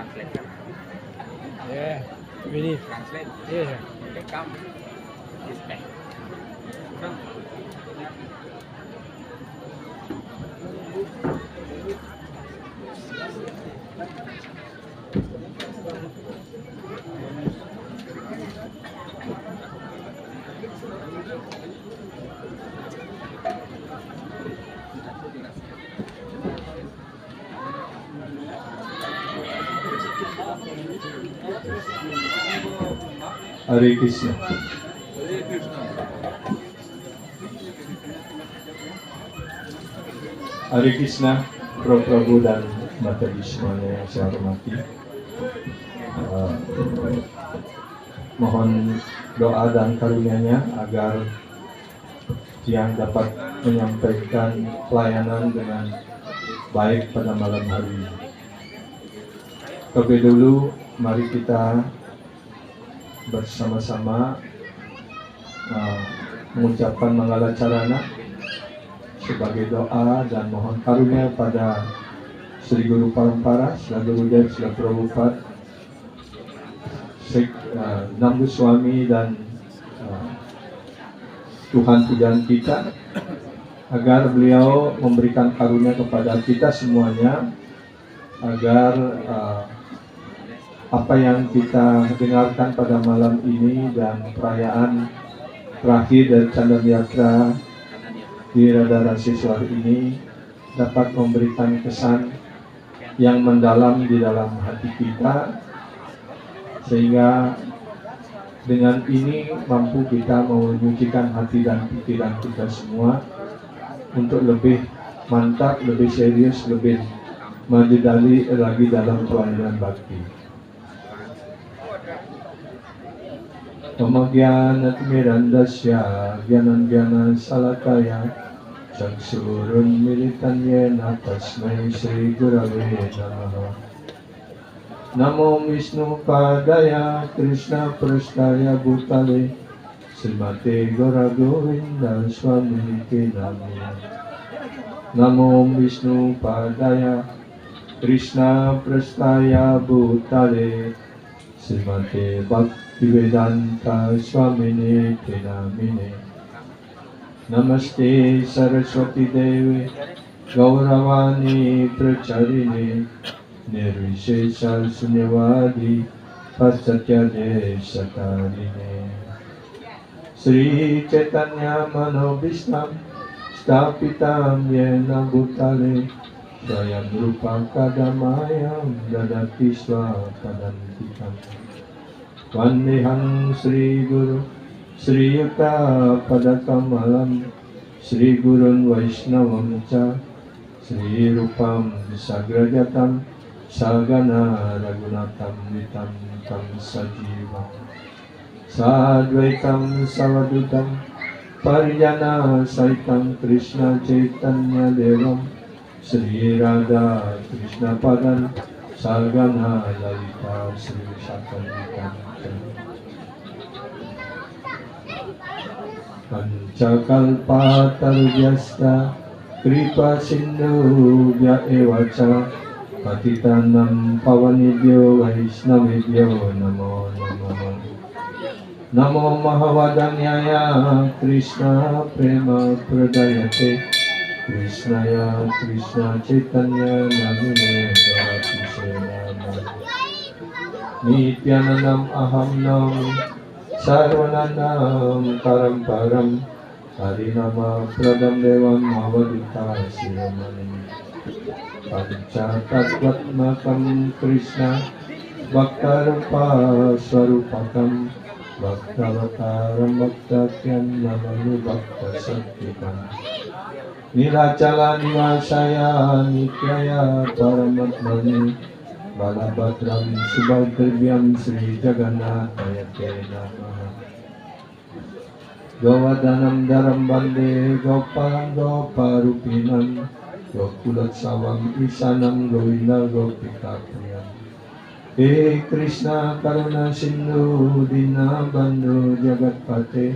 translate. Yeah, we need. Translate. Yeah. Okay, come. This back. Come. Hare Krishna. Hare Krishna, Prabhu dan Mataji semuanya yang saya hormati. Mohon doa dan karunia-Nya agar yang dapat menyampaikan pelayanan dengan baik pada malam hari ini. Terlebih dulu, mari kita bersama-sama mengucapkan Mangala Charana sebagai doa dan mohon karunia pada Sri Guru Parampara, Sri Gurudev, Sri Prabhupada, Sri Nam Goswami dan Tuhan pujaan kita, agar beliau memberikan karunia kepada kita semuanya, agar apa yang kita dengarkan pada malam ini dan perayaan terakhir dari Chandra Yatra di Radha Raseswar ini dapat memberikan kesan yang mendalam di dalam hati kita, sehingga dengan ini mampu kita menyucikan hati dan pikiran kita semua untuk lebih mantap, lebih serius, lebih maju lagi dalam pelayanan bakti. Tamagyanatmirandasya Gyanan Salakaya Chaksurun Militanyena Tasmai Sri Gurave Namaha. Namo Vishnu Padaya Krishna Prasthaya Bhutale Srimate Gora Govinda Swami Namah. Namo Vishnu Padaya Krishna Prasthaya Bhutale Srimate Bhaktivedanta Swamine Namine. Namaste Saraswati Devi Gauravani Pracharine Nirvishesha Sunyavadi Paschatya Deshatarine. Sri Chaitanya Manobhishtam Stapitam Yena Bhutale Swayam Rupa Kadamayam Dadati Swapadantikam. Vandeham Sri Guru Sri Yuta Padakamalam Sri Gurun Vaishnavam Cha Sri Rupam Sagrajatam Sagana Ragunatam Vitam Tam Sajivam Sadvaitam Savadutam Parijana Saitam Krishna Chaitanya Devam Sri Radha Krishna Padan Sagana Lalita Sri Sakanvitam Pancakalpa Tarvyasta Kripa Sindhu Vya Evacha Patitanam Pavanidyo Vaishnavibhyo Namo Namo. Namo Mahavadanyaya Krishna Prema Pradayate Krishnaya Krishna Chaitanya Namine Bhakti Nityanandam Aham Nami Sarvanandam Paramparam Harinama Pradam Devam Avadita Siramani. Pancatatvatmakam Krishna Bhaktarupa Swarupakam Bhaktavataram Bhaktakyam Namanu Bhakta Saktikam. Nilacala Nivasaya Nityaya Paramatmani Balabhadram Subhadrivyam Sri Jagannataya Namaha. Govardhanam Dharam Bande Gopalam Goparupinam Gokulatsavam Isanam Govinda Gopika Priyam. He Krishna Karuna Sindhu Dina Bandhu Jagatpate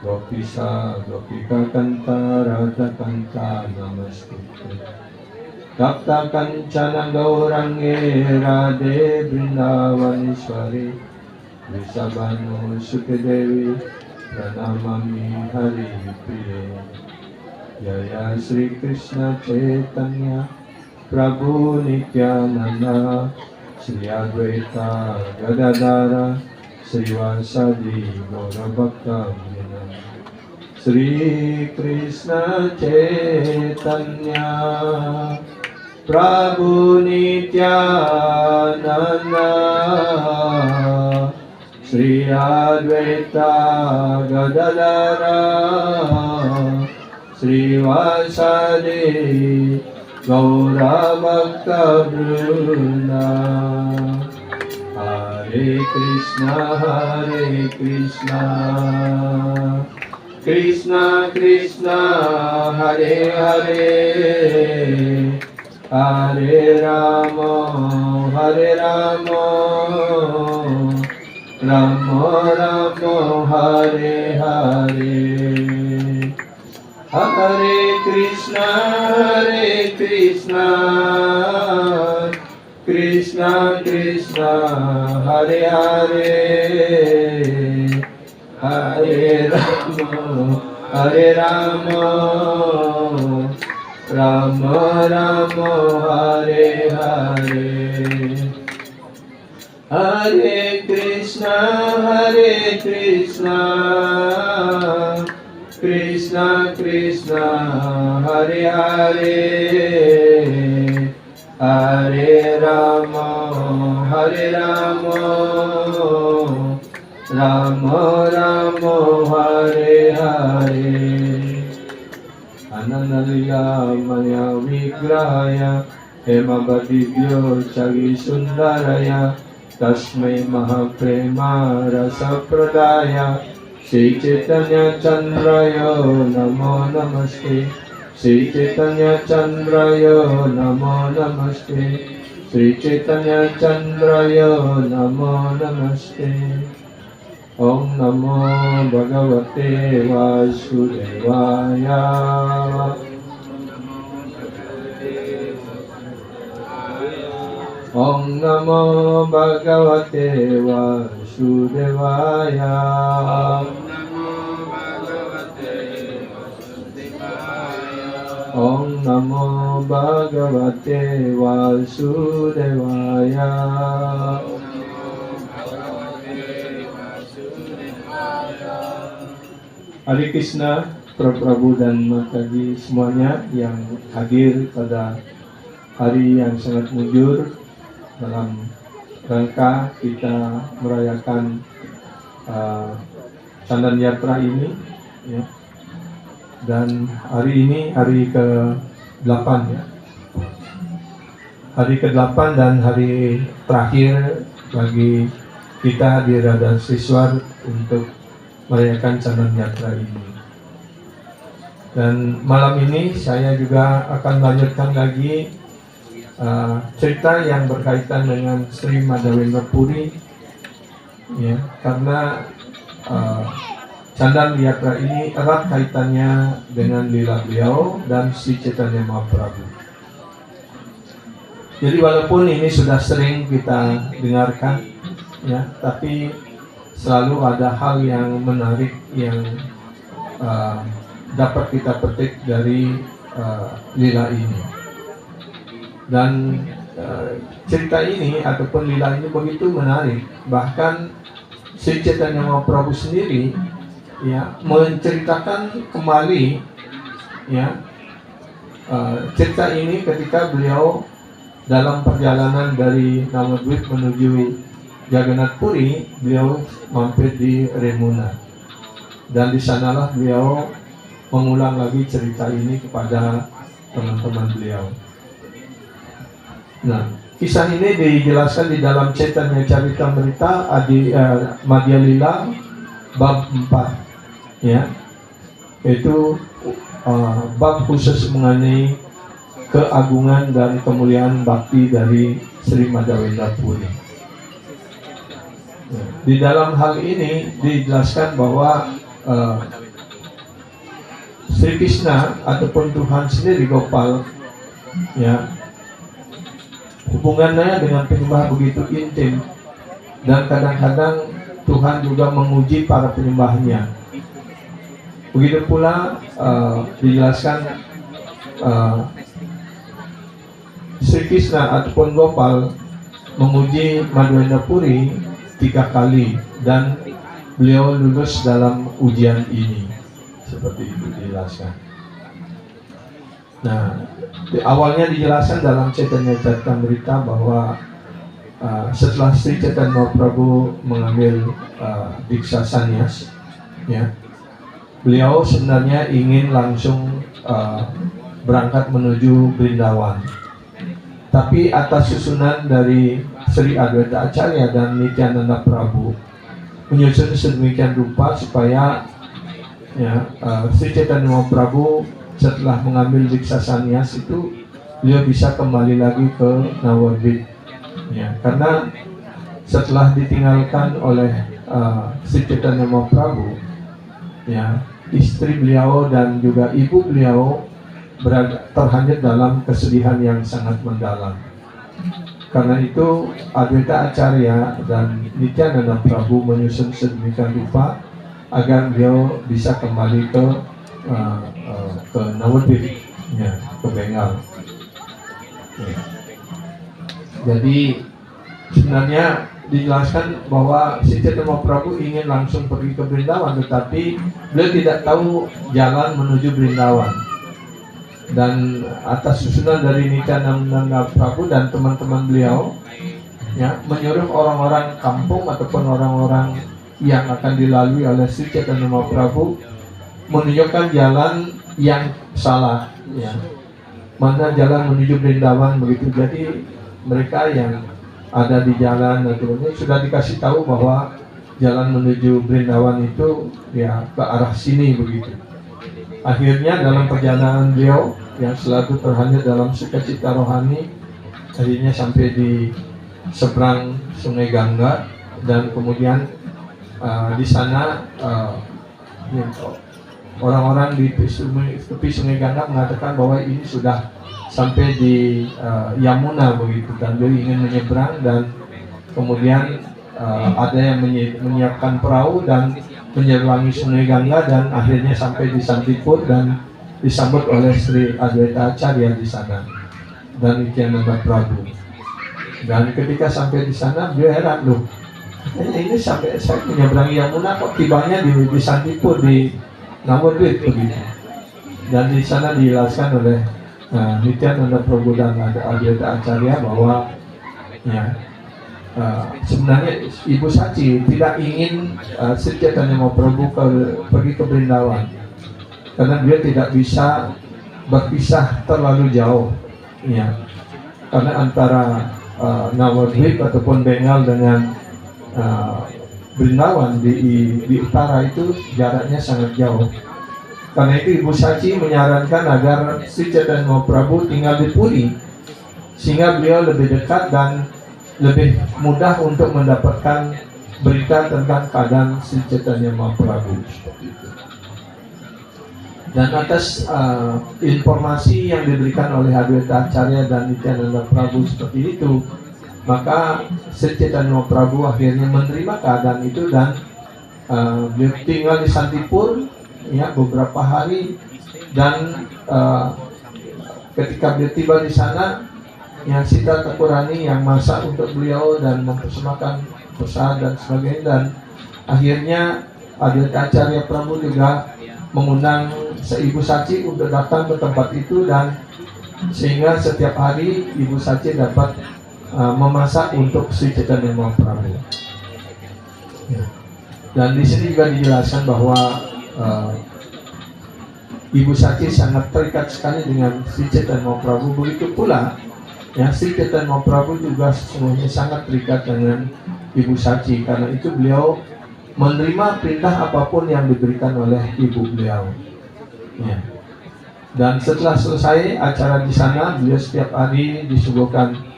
Gopisa Gopika Kanta Radha Kanta Namastute. Tapta Kancana Gaurange Radhe Vrindavaneshwari Vrisabhanu Sukadevi Pranamami Hari Priye. Jaya Sri Krishna Chaitanya Prabhu Nityananda Sri Advaita Gadadara Srivasadi Gaurabhakta Sri Krishna Chaitanya Prabhu Nityananda Sri Advaita Gadadara Srivasadi Gaurabhakta Vrinda. Hare Krishna Krishna Krishna Hare Hare Hare Rama Rama Rama Hare Hare. Hare Krishna Krishna Krishna Hare Hare Hare Rama Rama Rama Hare Hare. Hare Krishna Krishna Krishna Hare Hare Hare Rama Rama Rama Hare Hare. Ananalila Maya Vigrahaya Hemabadivyo Chagi Sundaraya Tasmai Mahaprema Rasa Pradaya Sri Chaitanya Chandraya Namo Namaste. Sri Chaitanya Chandraya Namo Namaste. Sri Chaitanya Chandraya Namo Namaste. Om Namo Bhagavate Vasudevaya. Om Namo Bhagavate Vasudevaya. Om Namo Bhagavate Vasudevaya. Hare Krishna, Prabu dan Mataji semuanya yang hadir pada hari yang sangat mujur dalam rangka kita merayakan Chandan Yatra ini, ya. Dan hari ini hari ke-8, ya. Hari ke-8 dan hari terakhir bagi kita di Radharsishwar untuk merayakan Chandan Yatra ini. Dan malam ini saya juga akan lanjutkan lagi cerita yang berkaitan dengan Sri Madhavendra Puri, ya, karena Chandan Yatra ini erat kaitannya dengan lila beliau dan Sri Chaitanya Mahaprabhu. Jadi walaupun ini sudah sering kita dengarkan, ya, tapi selalu ada hal yang menarik yang dapat kita petik dari lila ini. Dan cerita ini ataupun lila ini begitu menarik. Bahkan Sri Chaitanya Mahaprabhu sendiri, ya, menceritakan kembali, ya, cerita ini ketika beliau dalam perjalanan dari Navadvip menuju Jagannath Puri, beliau mampir di Remuna, dan di sanalah beliau mengulang lagi cerita ini kepada teman-teman beliau. Nah, kisah ini dijelaskan di dalam Chaitanya Charitamrita Madhya Lila bab 4, ya, yaitu bab khusus mengenai keagungan dan kemuliaan bakti dari Sri Madhavendra Puri. Di dalam hal ini dijelaskan bahwa Sri Krishna ataupun Tuhan sendiri Gopal, ya, hubungannya dengan penyembah begitu intim, dan kadang-kadang Tuhan juga menguji para penyembahnya. Begitu pula dijelaskan Sri Krishna ataupun Gopal menguji Madhvendra Puri 3 kali dan beliau lulus dalam ujian ini, seperti itu dijelaskan. Nah, awalnya dijelaskan dalam Chaitanya Charitamrita bahwa setelah Sri Chaitanya Mahaprabhu mengambil diksa sannyas, ya, beliau sebenarnya ingin langsung berangkat menuju Vrindavan. Tapi atas susunan dari Sri Adwaita Acharya dan Nityananda Prabhu menyusun sedemikian rupa supaya Sri Chaitanya Mahaprabhu setelah mengambil diksa sannyas itu beliau bisa kembali lagi ke Navadvip. Ya, karena setelah ditinggalkan oleh Sri Chaitanya Mahaprabhu, ya, istri beliau dan juga ibu beliau terhanyut dalam kesedihan yang sangat mendalam. Karena itu Adwaita Acharya dan Nityananda Prabhu menyusun sedemikian rupa agar beliau bisa kembali ke Navadvip, ya, ke Bengal. Ya. Jadi sebenarnya dijelaskan bahwa Sri Chaitanya Mahaprabhu ingin langsung pergi ke Vrindavan, tetapi beliau tidak tahu jalan menuju Vrindavan. Dan atas susunan dari Nityananda Prabhu dan teman-teman beliau, ya, menyuruh orang-orang kampung ataupun orang-orang yang akan dilalui oleh Sri Chaitanya Mahaprabhu menunjukkan jalan yang salah, ya, mana jalan menuju Vrindavan begitu. Jadi mereka yang ada di jalan itu sudah dikasih tahu bahwa jalan menuju Vrindavan itu, ya, ke arah sini begitu. Akhirnya dalam perjalanan beliau yang selalu terhanyut dalam sukacita rohani, akhirnya sampai di seberang Sungai Gangga, dan kemudian di sana orang-orang di tepi Sungai Gangga mengatakan bahwa ini sudah sampai di Yamuna begitu, dan beliau ingin menyeberang, dan kemudian ada yang menyiapkan perahu dan menyeberangi Sungai Gangga, dan akhirnya sampai di Santipur dan disambut oleh Sri Adwaita Acharya di sana dan Nityananda Prabhu. Dan ketika sampai di sana beliau heran, loh, ini sampai saya menyeberangi Yamuna kok tibanya di Santipur, di Navadvip begitu. Dan di sana dijelaskan oleh Nityananda Prabhu dan Adwaita Acharya bahwa, ya, sebenarnya Ibu Sachi tidak ingin Sri Chaitanya Mahaprabhu pergi ke Vrindavan, karena dia tidak bisa berpisah terlalu jauh, ya, karena antara Navadvip ataupun Bengal dengan Vrindavan di utara itu jaraknya sangat jauh. Karena itu Ibu Sachi menyarankan agar Sri Chaitanya Mahaprabhu tinggal di Puri, sehingga beliau lebih dekat dan lebih mudah untuk mendapatkan berita tentang keadaan Sri Chaitanya Mahaprabhu. Dan atas informasi yang diberikan oleh Adwaita Acharya dan Nityananda Prabhu seperti itu, maka Sri Chaitanya Mahaprabhu akhirnya menerima keadaan itu, dan beliau tinggal di Santipur, ya, beberapa hari. Dan ketika beliau tiba di sana, yang Sita Thakurani yang masak untuk beliau dan mempersembahkan prasad dan sebagainya, dan akhirnya Adwaita Acharya Prabhu juga mengundang Ibu Sachi untuk datang ke tempat itu, dan sehingga setiap hari Ibu Sachi dapat memasak untuk Sri Chaitanya Mahaprabhu. Ya. Dan di sini juga dijelaskan bahwa Ibu Sachi sangat terikat sekali dengan Sri Chaitanya Mahaprabhu. Begitu pula, ya, Sri Chaitanya Mahaprabhu juga sesungguhnya sangat terikat dengan Ibu Sachi. Karena itu beliau menerima perintah apapun yang diberikan oleh ibu beliau. Ya. Dan setelah selesai acara di sana, beliau setiap hari disuguhkan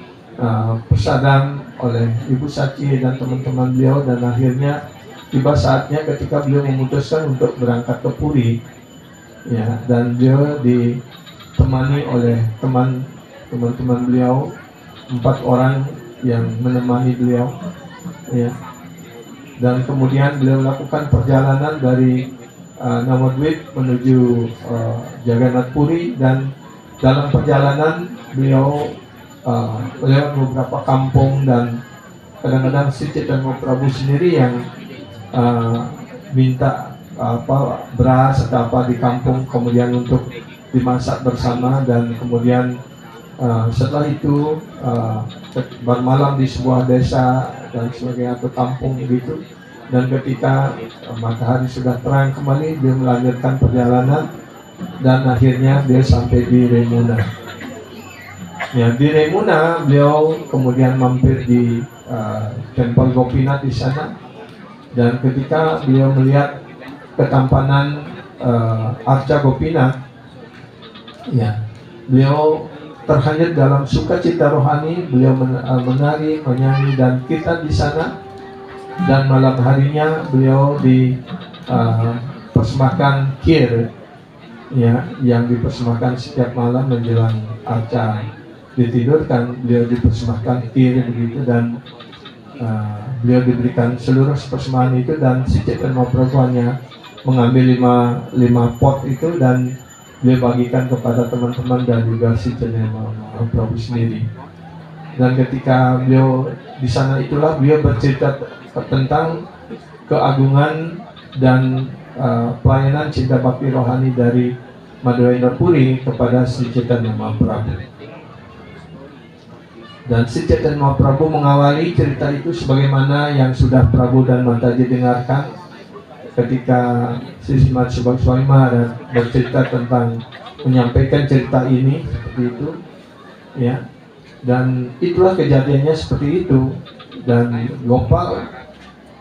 persadam oleh Ibu Sachi dan teman-teman beliau, dan akhirnya tiba saatnya ketika beliau memutuskan untuk berangkat ke Puri, ya, dan beliau ditemani oleh teman-teman beliau 4 orang yang menemani beliau, ya. Dan kemudian beliau lakukan perjalanan dari Namadwip menuju Jagannath Puri, dan dalam perjalanan beliau lewat beberapa kampung, dan kadang-kadang Sri Chaitanya Prabhu sendiri yang minta beras atau apa di kampung, kemudian untuk dimasak bersama, dan kemudian setelah itu bermalam di sebuah desa dan sebagainya atau kampung gitu. Dan ketika matahari sudah terang kembali, dia melanjutkan perjalanan dan akhirnya dia sampai di Remuna. Ya, di Remuna beliau kemudian mampir di Temple Gopinath di sana, dan ketika beliau melihat ketampanan Arca Gopinath, ya, beliau terhanyut dalam sukacita rohani. Beliau menari, menyanyi dan kirtan di sana, dan malam harinya beliau dipersembahkan kir, ya, yang dipersembahkan setiap malam menjelang arca ditidurkan. Beliau dipersembahkan kir begitu, dan beliau diberikan seluruh persembahan itu, dan Sri Chaitanya Mahaprabhu hanya mengambil lima pot itu dan beliau bagikan kepada teman-teman dan juga Sri Chaitanya Mahaprabhu sendiri. Dan ketika beliau di sana itulah beliau bercerita tentang keagungan dan pelayanan cinta bakti rohani dari Madhavendra Puri kepada Sri Chaitanya Mahaprabhu. Dan Sri Chaitanya Mahaprabhu mengawali cerita itu sebagaimana yang sudah Prabhu dan Mataji dengarkan ketika Sri Srimad Subhakti Maharaj bercerita tentang menyampaikan cerita ini seperti itu, ya. Dan itulah kejadiannya seperti itu. Dan Gopal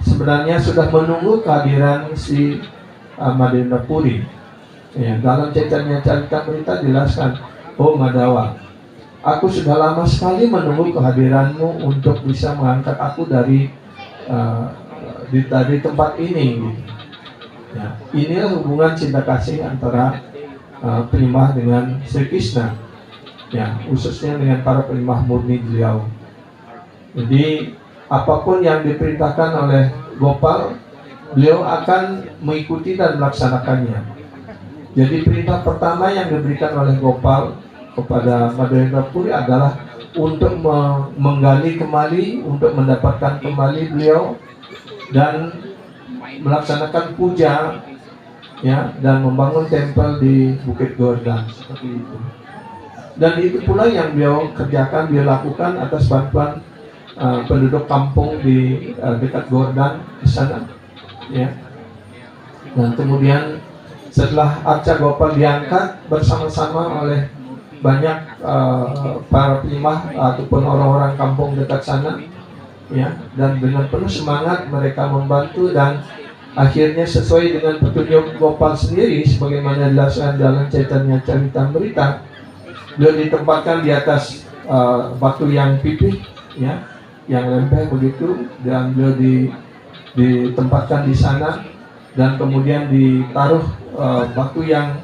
sebenarnya sudah menunggu kehadiran si Madhavendra Puri. Ya, dalam Chaitanya Charitamrita dijelaskan, oh Madhawa, aku sudah lama sekali menunggu kehadiranmu untuk bisa mengangkat aku dari tempat ini. Ya, inilah hubungan cinta kasih antara penyembah dengan Sri Krishna. Ya, khususnya dengan para penyembah murni beliau. Jadi apapun yang diperintahkan oleh Gopal, beliau akan mengikuti dan melaksanakannya. Jadi perintah pertama yang diberikan oleh Gopal kepada Madhavendra Puri adalah untuk menggali kembali, untuk mendapatkan kembali beliau dan melaksanakan puja, ya, dan membangun tempel di Bukit Gordhan seperti itu. Dan itu pula yang beliau kerjakan, beliau lakukan atas bantuan penduduk kampung di dekat Gordhan di sana, ya. Dan kemudian setelah Arca Gopal diangkat bersama-sama oleh banyak para penyembah ataupun orang-orang kampung dekat sana, ya, dan dengan penuh semangat mereka membantu, dan akhirnya sesuai dengan petunjuk Gopal sendiri sebagaimana dijelaskan dalam Chaitanya Charitamrita, beliau ditempatkan di atas batu yang pipih, ya, yang lempeh begitu, dan beliau ditempatkan di sana, dan kemudian ditaruh batu yang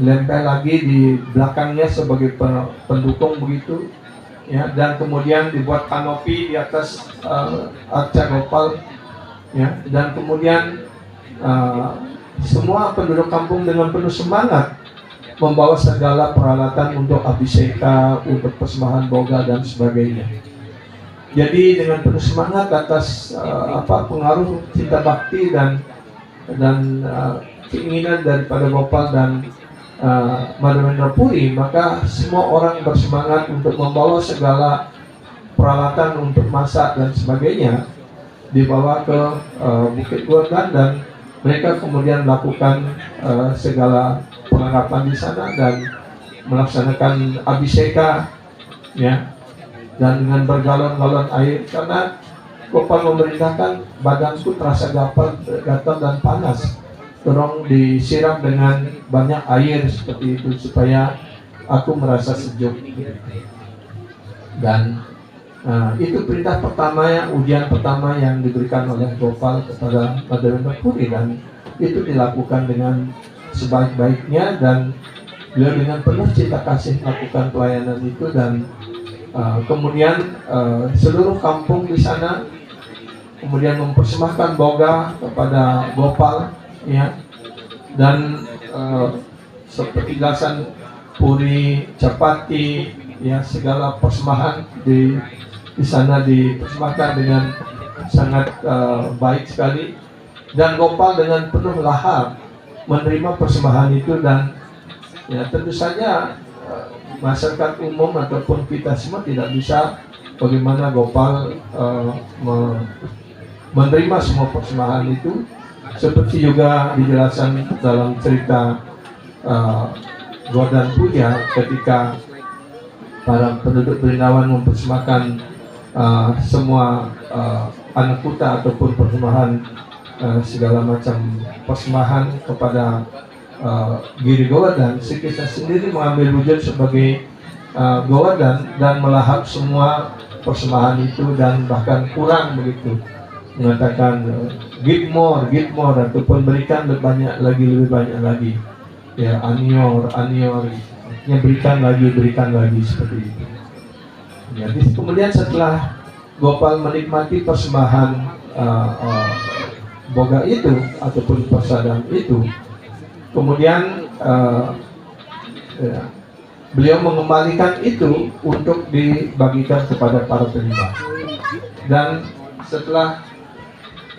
lempeh lagi di belakangnya sebagai pendukung begitu, ya, dan kemudian dibuat kanopi di atas Arca Gopal, ya, dan kemudian semua penduduk kampung dengan penuh semangat membawa segala peralatan untuk abhiseka, untuk persembahan boga dan sebagainya. Jadi dengan penuh semangat atas pengaruh cinta bakti dan keinginan daripada Gopal dan Madhavendra Puri, maka semua orang bersemangat untuk membawa segala peralatan untuk masak dan sebagainya dibawa ke Bukit Gordhan, dan mereka kemudian melakukan segala perlengkapan di sana dan melaksanakan abhiseka, ya, dan dengan bergalon-galon air, karena Gopal memerintahkan badanku terasa gatal dan panas, tolong disiram dengan banyak air seperti itu supaya aku merasa sejuk. Dan itu perintah pertama, ujian pertama yang diberikan oleh Gopal kepada Madhavendra Puri, dan itu dilakukan dengan sebaik-baiknya, dan beliau dengan penuh cinta kasih melakukan pelayanan itu, dan Kemudian seluruh kampung di sana kemudian mempersembahkan boga kepada Gopal, ya, dan seperti gasan puri, capati, ya, segala persembahan di sana dipersembahkan dengan sangat baik sekali, dan Gopal dengan penuh lahap menerima persembahan itu. Dan ya, tentu saja masyarakat umum ataupun kita semua tidak bisa bagaimana Gopal menerima semua persembahan itu, seperti juga dijelaskan dalam cerita Godan Puja ketika para penduduk Berindawan mempersembahkan semua anak kuta ataupun persembahan segala macam persembahan kepada Giri Govardhan. Sri Krishna sendiri mengambil wujud sebagai Govardhan dan melahap semua persembahan itu, dan bahkan kurang begitu, mengatakan give more ataupun berikan lebih banyak lagi, ya, anior, ya, berikan lagi seperti itu. Jadi kemudian setelah Gopal menikmati persembahan boga itu ataupun prasadam itu, kemudian ya, beliau mengembalikan itu untuk dibagikan kepada para penyembah. Dan setelah,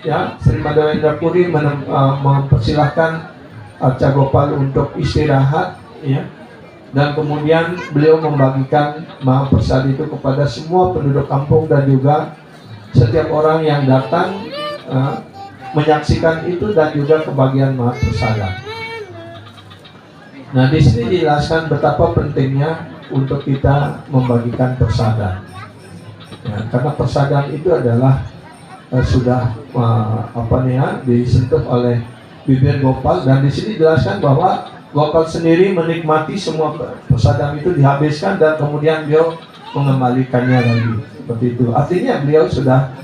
ya, Sri Madhavendra Puri mempersilahkan Arca Gopal untuk istirahat, ya, dan kemudian beliau membagikan Mahaprasad itu kepada semua penduduk kampung dan juga setiap orang yang datang menyaksikan itu dan juga kebagian Mahaprasad. Nah, di sini dijelaskan betapa pentingnya untuk kita membagikan prasadam, ya, karena prasadam itu adalah sudah disentuh oleh bibir Gopal, dan di sini dijelaskan bahwa Gopal sendiri menikmati semua prasadam itu dihabiskan dan kemudian beliau mengembalikannya lagi, seperti itu. Artinya beliau sudah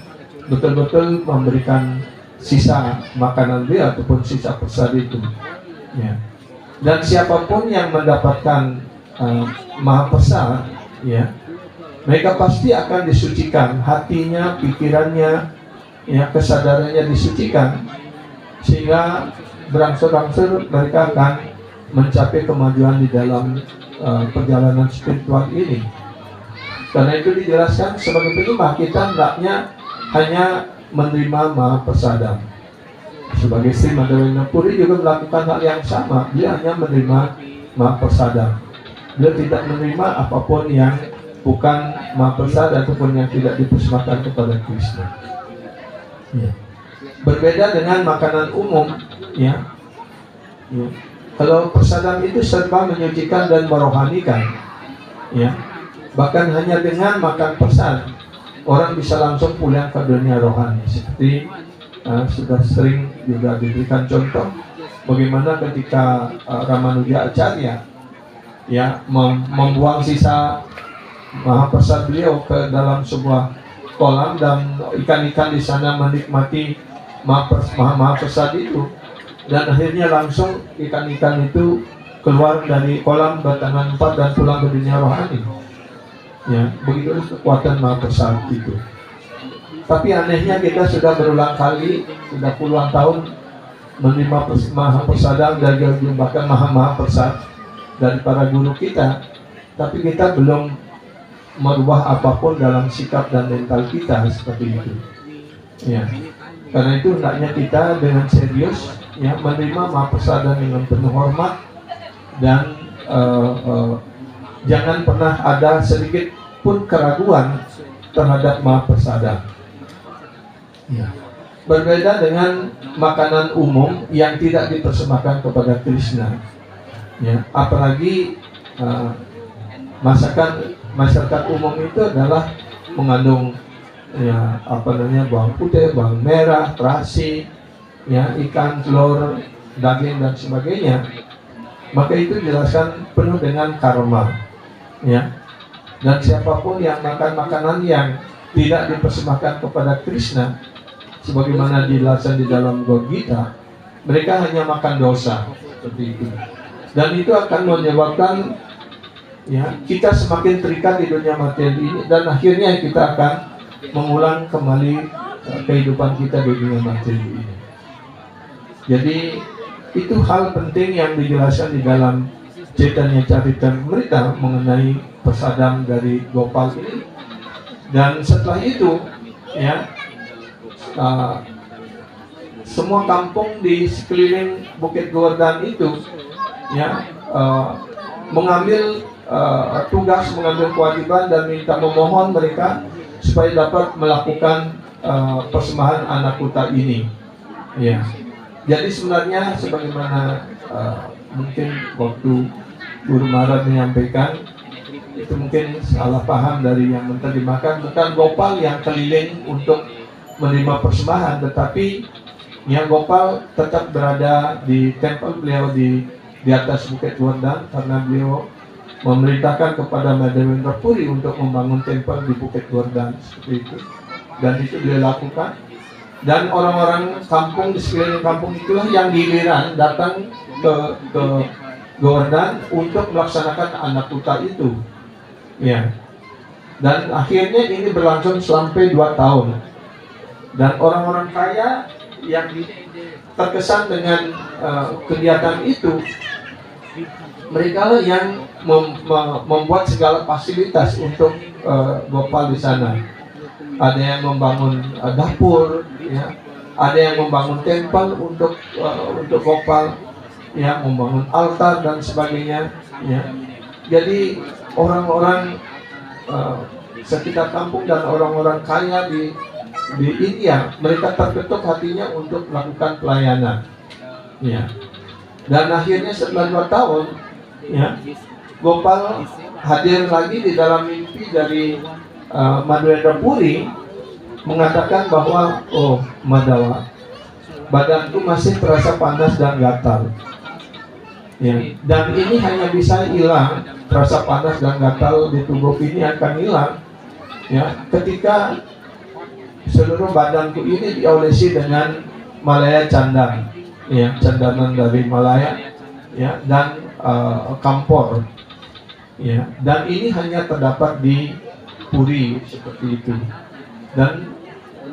betul-betul memberikan sisa makanan beliau ataupun sisa prasad itu, ya. Dan siapapun yang mendapatkan Mahaprasad, ya, mereka pasti akan disucikan, hatinya, pikirannya, ya, kesadarannya disucikan, sehingga berangsur-angsur mereka akan mencapai kemajuan di dalam perjalanan spiritual ini. Karena itu dijelaskan sebagai penyembah kita hendaknya hanya menerima Mahaprasadam. Sebagai Sri Madhavendra Puri juga melakukan hal yang sama, dia hanya menerima Mahaprasadam. Dia tidak menerima apapun yang bukan Mahaprasad ataupun yang tidak dipersembahkan kepada Krishna. Ya. Berbeda dengan makanan umum, ya. Ya. Kalau prasadam itu serba menyucikan dan merohanikan, ya. Bahkan hanya dengan makan prasad orang bisa langsung pulang ke dunia rohani. Seperti sudah sering juga diberikan contoh bagaimana ketika Ramanuja Acharya, ya, membuang sisa Mahaprasad beliau ke dalam sebuah kolam, dan ikan-ikan di sana menikmati Mahaprasad itu, dan akhirnya langsung ikan-ikan itu keluar dari kolam bertangan 4 dan pulang ke dunia rohani. Ya, begitu kekuatan Mahaprasad itu. Tapi anehnya kita sudah berulang kali, sudah puluhan tahun menerima Mahaprasadam dan bahkan Mahaprasad dari para guru kita, tapi kita belum merubah apapun dalam sikap dan mental kita seperti itu. Ya, karena itu hendaknya kita dengan serius, ya, menerima Mahaprasadam dengan penuh hormat, dan jangan pernah ada sedikit pun keraguan terhadap Mahaprasadam. Ya. Berbeda dengan makanan umum yang tidak dipersembahkan kepada Krishna, ya, apalagi masyarakat umum itu adalah mengandung, ya, bawang putih, bawang merah, terasi, ya, ikan, telur, daging dan sebagainya. Maka itu dijelaskan penuh dengan karma, ya. Dan siapapun yang makan makanan yang tidak dipersembahkan kepada Krishna, sebagaimana dijelaskan di dalam Bhagavad Gita, mereka hanya makan dosa, seperti itu. Dan itu akan menyebabkan ya kita semakin terikat di dunia materi ini, dan akhirnya kita akan mengulang kembali kehidupan kita di dunia materi ini. Jadi itu hal penting yang dijelaskan di dalam Caitanya Caritamrita mengenai pesadam dari Gopal ini. Dan setelah itu, ya, semua kampung di sekeliling Bukit Govardhan itu, ya, mengambil tugas, mengambil kewajiban dan minta memohon mereka supaya dapat melakukan persembahan anak kuta ini. Ya, jadi sebenarnya sebagaimana mungkin waktu Guru Maharaj menyampaikan, itu mungkin salah paham dari yang menerjemahkan, bukan Gopal yang keliling untuk menerima persembahan, tetapi yang Gopal tetap berada di tempel beliau di atas Bukit Govardhan, karena beliau memerintahkan kepada Madhavendra Puri untuk membangun tempel di Bukit Govardhan seperti itu, dan itu dia lakukan. Dan orang-orang kampung di sekeliling kampung itulah yang giliran datang ke Govardhan untuk melaksanakan anak kuta itu. Ya, dan akhirnya ini berlangsung sampai 2 tahun. Dan orang-orang kaya yang terkesan dengan kegiatan itu, mereka lah yang membuat segala fasilitas untuk Gopal di sana. Ada yang membangun dapur, ya, ada yang membangun tempel untuk Gopal, ya, membangun altar dan sebagainya. Ya. Jadi orang-orang sekitar kampung dan orang-orang kaya di India, mereka terketuk hatinya untuk melakukan pelayanan. Ya. Dan akhirnya setelah 2 tahun, ya, Gopal hadir lagi di dalam mimpi dari Madhavendra Puri, mengatakan bahwa, oh Madhawa, badanku masih terasa panas dan gatal. Ya, dan ini hanya bisa hilang, rasa panas dan gatal di tubuh ini akan hilang, ya, ketika seluruh badanku ini diolesi dengan Malaya Candang, ya, candanan dari Malaya, ya, dan kampor, ya, dan ini hanya terdapat di Puri seperti itu. Dan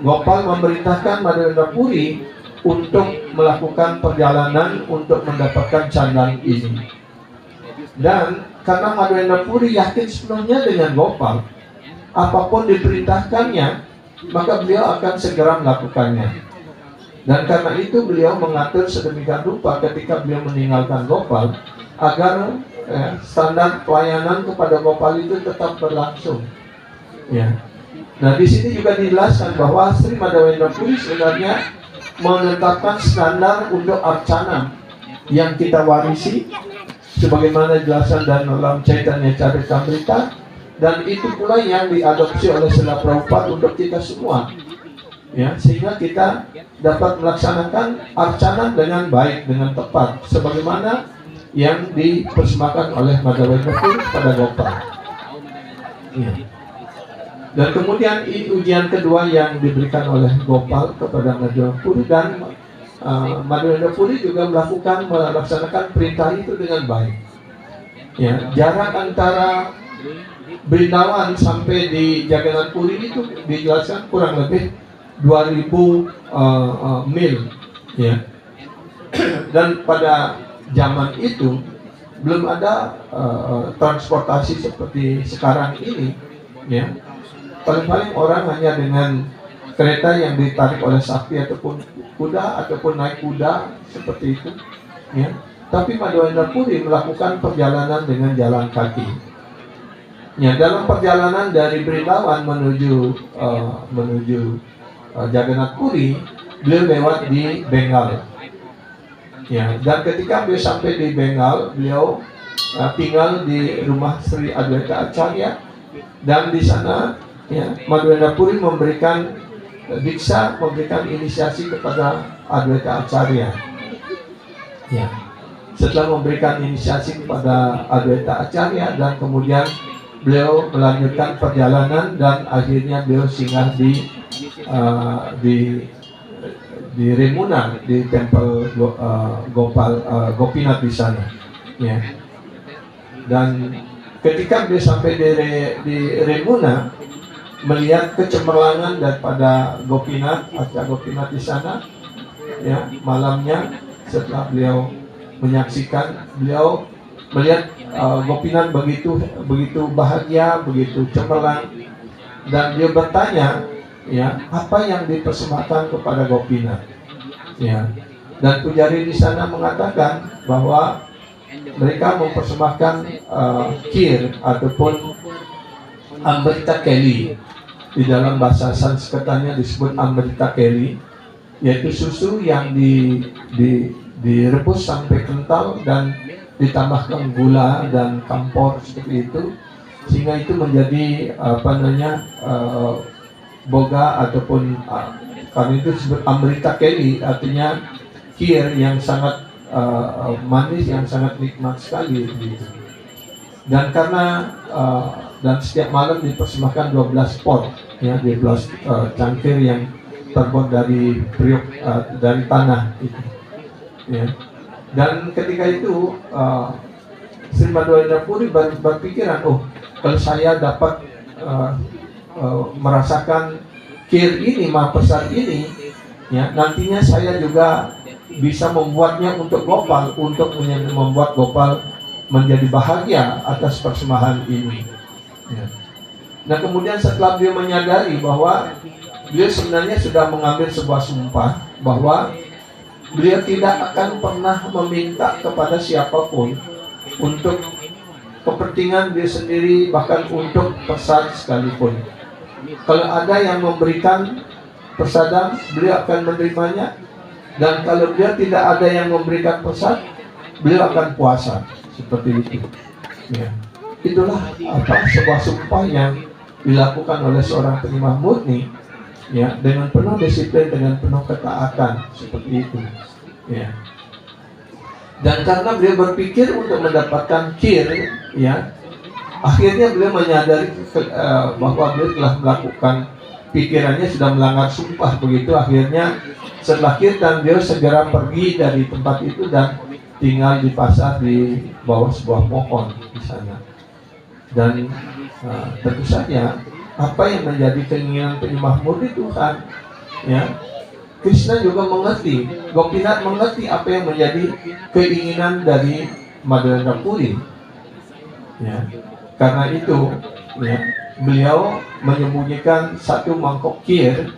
Gopal memerintahkan Madhavendra Puri untuk melakukan perjalanan untuk mendapatkan candang ini. Dan karena Madhavendra Puri yakin sepenuhnya dengan Gopal, apapun diperintahkannya, maka beliau akan segera melakukannya. Dan karena itu beliau mengatur sedemikian rupa ketika beliau meninggalkan Gopal, agar standar pelayanan kepada Gopal itu tetap berlangsung. Ya. Nah, di sini juga dijelaskan bahwa Sri Madhavendra Puri sebenarnya menetapkan standar untuk arcana yang kita warisi, sebagaimana dijelaskan dalam Caitanya Caritamrita, dan itu pula yang diadopsi oleh Srila Prabhupada untuk kita semua, ya, sehingga kita dapat melaksanakan arcana dengan baik, dengan tepat, sebagaimana yang dipersembahkan oleh Madhavendra Puri pada Gopal. Ya. Dan kemudian ini ujian kedua yang diberikan oleh Gopal kepada Madhavendra Puri, dan Madhavendra Puri juga melaksanakan perintah itu dengan baik. Ya, jarak antara Brindavan sampai di Jagannath Puri itu dijelaskan kurang lebih 2000 mil. Ya. Dan pada zaman itu belum ada transportasi seperti sekarang ini. Ya. Paling-paling orang hanya dengan kereta yang ditarik oleh sapi ataupun kuda, ataupun naik kuda seperti itu, ya. Tapi Madhavendra Puri melakukan perjalanan dengan jalan kaki. Ya, dalam perjalanan dari Brindavan menuju Jagannath Puri, beliau lewat di Bengal. Ya, dan ketika beliau sampai di Bengal, beliau tinggal di rumah Sri Adwaita Acharya, dan di sana, ya, Madhavendra Puri memberikan diksa, memberikan inisiasi kepada Adwaita Acharya. Ya. Setelah memberikan inisiasi kepada Adwaita Acharya, dan kemudian beliau melanjutkan perjalanan, dan akhirnya beliau singgah di Remuna, di tempel Gopinath di sana. Ya. Dan ketika beliau sampai di Remuna, melihat kecemerlangan daripada Gopinath, Arca Gopinath di sana, ya, malamnya setelah beliau menyaksikan, beliau melihat Gopinath begitu bahagia, begitu cemerlang, dan dia bertanya, ya, apa yang dipersembahkan kepada Gopinath, ya. Dan pujari di sana mengatakan bahwa mereka mempersembahkan kir ataupun Amrita Keli. Di dalam bahasa Sanskertanya disebut Amrita Keli, yaitu susu yang direbus sampai kental dan ditambahkan gula dan kampor seperti itu, sehingga itu menjadi boga ataupun karena itu disebut Amrita Keli, artinya kir yang sangat manis, yang sangat nikmat sekali gitu. Dan karena dan setiap malam dipersembahkan 12 pot, ya, 12 cangkir yang terbuat dari periuk, dari tanah itu, ya. Dan ketika itu Sri Madhwendra Puri berpikiran, oh, kalau saya dapat merasakan kir ini, mahaprasad ini, ya, nantinya saya juga bisa membuatnya untuk Gopal, untuk membuat Gopal menjadi bahagia atas persembahan ini, ya. Nah, kemudian setelah beliau menyadari bahwa beliau sebenarnya sudah mengambil sebuah sumpah bahwa beliau tidak akan pernah meminta kepada siapapun untuk kepentingan dia sendiri, bahkan untuk persad sekalipun. Kalau ada yang memberikan persadam, beliau akan menerimanya. Dan kalau beliau tidak ada yang memberikan persad, beliau akan puasa. Seperti itu, ya. Itulah sebuah sumpah yang dilakukan oleh seorang penyembah murni, ya, dengan penuh disiplin, dengan penuh ketaatan, seperti itu, ya. Dan karena beliau berpikir untuk mendapatkan kir, ya, akhirnya beliau menyadari bahwa beliau telah melakukan, pikirannya sudah melanggar sumpah, begitu. Akhirnya setelah kirtan, beliau segera pergi dari tempat itu dan tinggal di pasar di bawah sebuah pohon di sana. Dan tentu saja apa yang menjadi keinginan penyembah murni Tuhan, ya, Krishna juga mengerti, Gopinath mengerti apa yang menjadi keinginan dari Madhwendra Puri, ya. Karena itu, ya, beliau menyembunyikan satu mangkok kir,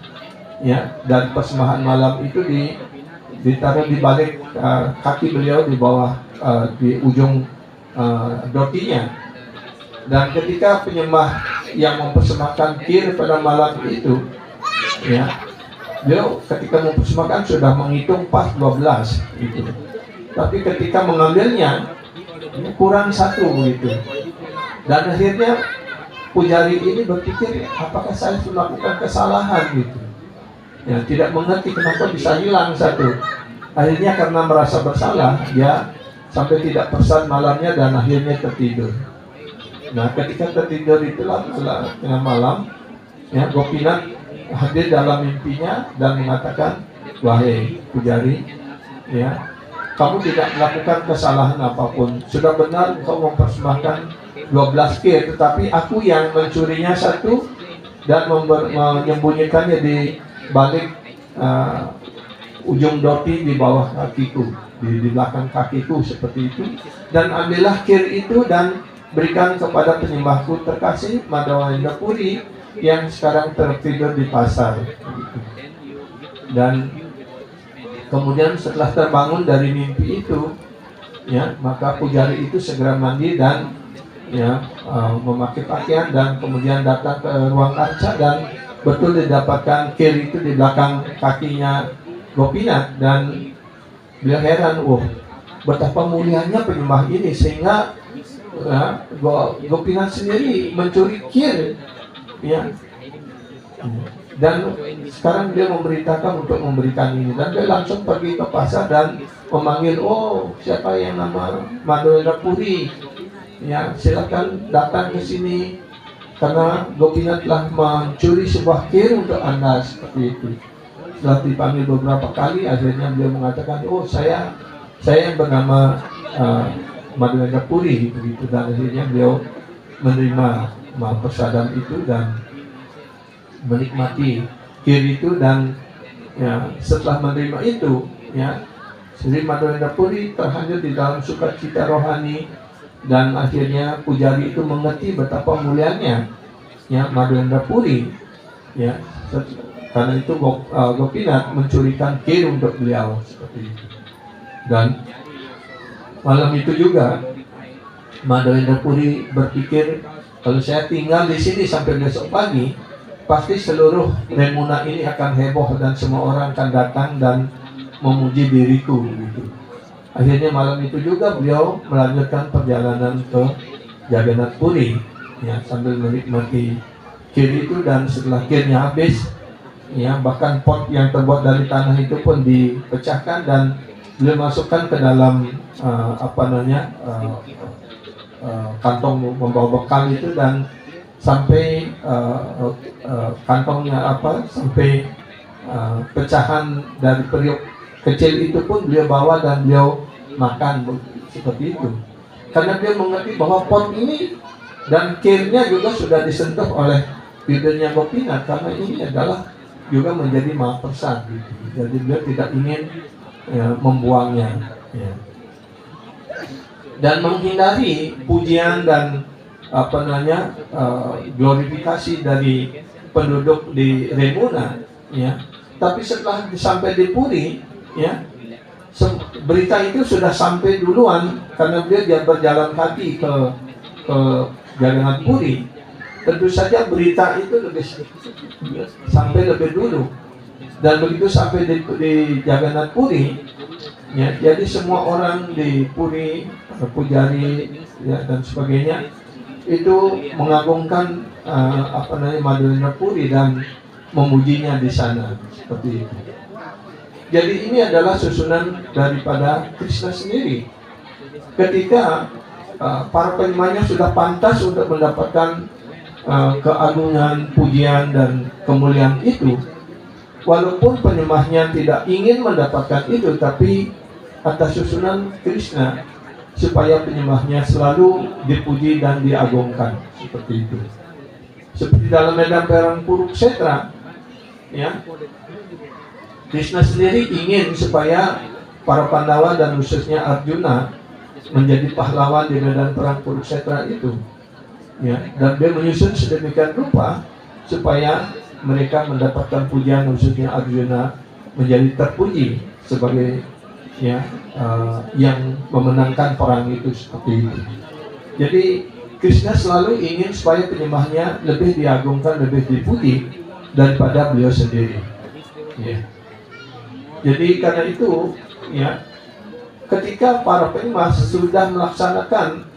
ya, dan persembahan malam itu ditaruh di balik kaki beliau, di bawah di ujung dotinya. Dan ketika penyembah yang mempersembahkan kir pada malam itu, ya, beliau ketika mempersembahkan sudah menghitung pas 12 gitu. Tapi ketika mengambilnya kurang satu begitu. Dan akhirnya pujari ini berpikir, apakah saya melakukan kesalahan gitu, ya, tidak mengerti kenapa bisa hilang satu. Akhirnya karena merasa bersalah, dia sampai tidak persad malamnya dan akhirnya tertidur. Nah, ketika tertidur itulah tengah malam, ya, Gopinath hadir dalam mimpinya dan mengatakan, wahai pujari, ya, kamu tidak melakukan kesalahan apapun. Sudah benar engkau mempersembahkan 12 kir, tetapi aku yang mencurinya satu dan menyembunyikannya di balik ujung doti di bawah kakiku, di belakang kakiku, seperti itu. Dan ambillah kir itu dan berikan kepada penyembahku terkasih Madhwendra Puri yang sekarang tertidur di pasar. Dan kemudian setelah terbangun dari mimpi itu, ya, maka pujari itu segera mandi dan, ya, memakai pakaian dan kemudian datang ke ruang arca dan betul didapatkan kir itu di belakang kakinya Gopinath. Dan beliau heran, betapa mulianya penyembah ini sehingga Gopinath sendiri mencuri kir, ya. Dan sekarang dia memberitakan untuk memberikan ini, dan dia langsung pergi ke pasar dan memanggil, siapa yang nama Madhwendra Puri, ya, silakan datang ke sini karena Gopinath telah mencuri sebuah kir untuk Anda, seperti itu. Setelah dipanggil beberapa kali, akhirnya beliau mengatakan, saya yang bernama Madhwendra Puri, begitu. Dan akhirnya beliau menerima Mahaprasadam itu dan menikmati kir itu, dan ya, setelah menerima itu ya, Sri Madhavendra Puri terhanyut di dalam sukacita rohani, dan akhirnya pujari itu mengerti betapa mulianya ya Madhavendra Puri ya, karena itu Gopinath mencurikan kir untuk beliau seperti itu. Dan malam itu juga Madhavendra Puri berpikir, kalau saya tinggal di sini sampai besok pagi, pasti seluruh Remuna ini akan heboh dan semua orang akan datang dan memuji diriku gitu. Akhirnya malam itu juga beliau melanjutkan perjalanan ke Jagannath Puri ya, sambil menikmati kir itu, dan setelah kirnya habis ya, bahkan pot yang terbuat dari tanah itu pun dipecahkan dan beliau masukkan ke dalam kantong membawa bekal itu, dan sampai kantongnya sampai pecahan dari periuk kecil itu pun beliau bawa dan beliau makan seperti itu, karena dia mengerti bahwa pot ini dan kirnya juga sudah disentuh oleh bibirnya Gopinath, karena ini adalah juga menjadi mahaprasad gitu. Jadi beliau tidak ingin membuangnya ya. Dan menghindari pujian dan glorifikasi dari penduduk di Remuna ya. Tapi setelah sampai di Puri ya, berita itu sudah sampai duluan, karena dia berjalan kaki ke Jagannath Puri. Tentu saja berita itu sampai lebih dulu, dan begitu sampai di Jagannath Puri ya, jadi semua orang di Puri, pujari ya, dan sebagainya itu mengagungkan Madhavendra Puri dan memujinya di sana seperti itu. Jadi ini adalah susunan daripada Krishna sendiri. Ketika para penyembahnya sudah pantas untuk mendapatkan keagungan, pujian dan kemuliaan itu, walaupun penyembahnya tidak ingin mendapatkan itu, tapi atas susunan Krishna supaya penyembahnya selalu dipuji dan diagungkan seperti itu. Seperti dalam medan perang Kurukshetra ya, Krishna sendiri ingin supaya para Pandawa dan khususnya Arjuna menjadi pahlawan di medan perang Kurukshetra itu ya, dan dia menyusun sedemikian rupa supaya mereka mendapatkan pujian, khususnya Arjuna menjadi terpuji sebagai ya yang memenangkan perang itu seperti itu. Jadi Krishna selalu ingin supaya penyembahnya lebih diagungkan, lebih dipuji daripada beliau sendiri ya. Jadi karena itu ya, ketika para penyembah sudah melaksanakan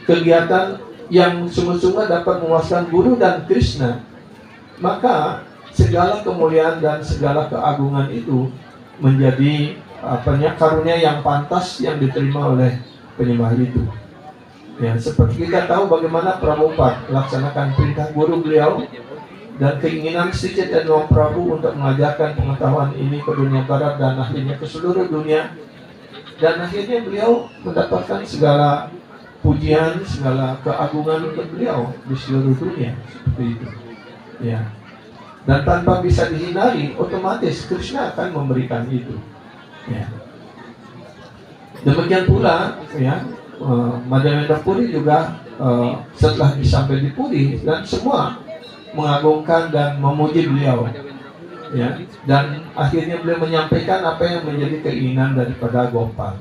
kegiatan yang sungguh-sungguh dapat memuaskan guru dan Krishna, maka segala kemuliaan dan segala keagungan itu menjadi karunia yang pantas yang diterima oleh penyembah itu. Ya, seperti kita tahu bagaimana Prabhupada melaksanakan perintah guru beliau dan keinginan Sri Chaitanya Mahaprabhu untuk mengajarkan pengetahuan ini ke dunia barat dan akhirnya ke seluruh dunia, dan akhirnya beliau mendapatkan segala pujian, segala keagungan untuk beliau di seluruh dunia seperti itu ya. Dan tanpa bisa dihindari, otomatis Krishna akan memberikan itu ya. Demikian pula ya, Madhavendra Puri juga setelah sampai di Puri, dan semua mengagungkan dan memuji beliau ya, dan akhirnya beliau menyampaikan apa yang menjadi keinginan daripada Gopal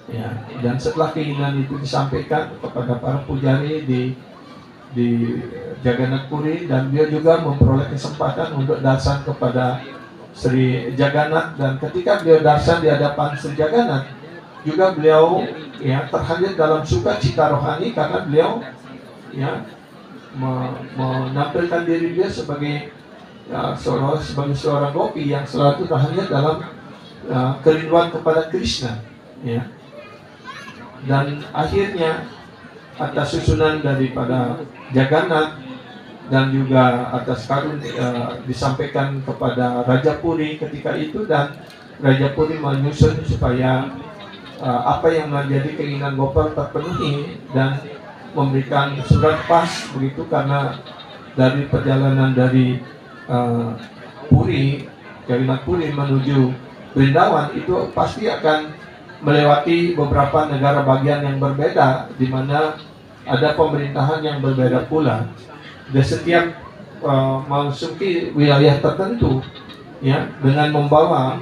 ya. Dan setelah keinginan itu disampaikan kepada para pujari di Jagannath Puri, dan beliau juga memperoleh kesempatan untuk darsan kepada Sri Jagannath, dan ketika beliau darsan di hadapan Sri Jagannath juga beliau ya terhanyut dalam sukacita rohani, karena beliau ya menampilkan diri dia sebagai seorang gopi yang selalu terhanyut dalam kerinduan kepada Krishna ya. Dan akhirnya atas susunan daripada Jagannath dan juga atas karun disampaikan kepada Raja Puri ketika itu, dan Raja Puri menyusun supaya apa yang menjadi keinginan Gopal terpenuhi, dan memberikan surat pas begitu, karena dari perjalanan dari Puri, Jagannath Puri menuju Brindawan itu pasti akan melewati beberapa negara bagian yang berbeda, di mana ada pemerintahan yang berbeda pula. Dan setiap memasuki wilayah tertentu, ya, dengan membawa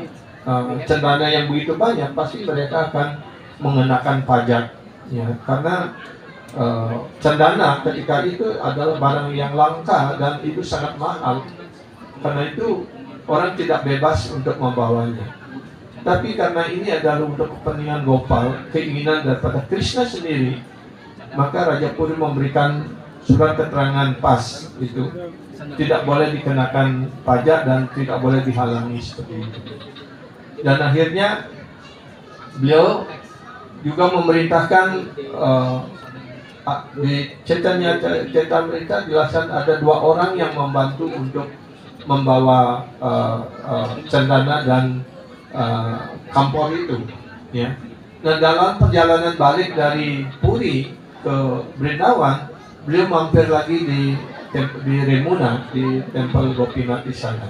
cendana yang begitu banyak, pasti mereka akan mengenakan pajak, ya, karena cendana ketika itu adalah barang yang langka dan itu sangat mahal. Karena itu orang tidak bebas untuk membawanya. Tapi karena ini adalah untuk kepentingan Gopal, keinginan daripada Krishna sendiri, maka Raja Puri memberikan surat keterangan pas itu, tidak boleh dikenakan pajak dan tidak boleh dihalangi seperti itu. Dan akhirnya beliau juga memerintahkan di Chaitanya Charitamrita dijelaskan ada 2 orang yang membantu untuk membawa cendana dan kampor itu, ya. Nah, dalam perjalanan balik dari Puri ke Brindawan, beliau mampir lagi di Remuna, di Tempel Gopinath di sana,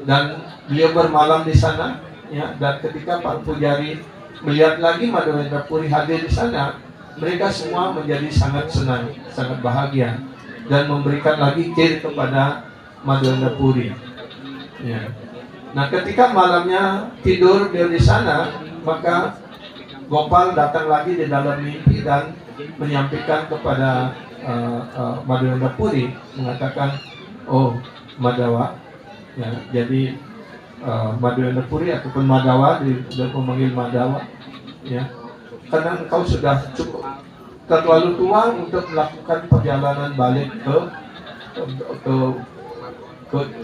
dan beliau bermalam di sana, ya. Dan ketika para pujari melihat lagi Madhavendra Puri hadir di sana, mereka semua menjadi sangat senang, sangat bahagia, dan memberikan lagi kir kepada Madhavendra Puri, ya. Nah, ketika malamnya tidur dia di sana, maka Gopal datang lagi di dalam mimpi dan menyampaikan kepada Madhavendra Puri, mengatakan, oh Madhawa, ya, jadi Madhavendra Puri ataupun Madhawa, dia memanggil Madhawa, ya, karena engkau sudah cukup terlalu tua untuk melakukan perjalanan balik ke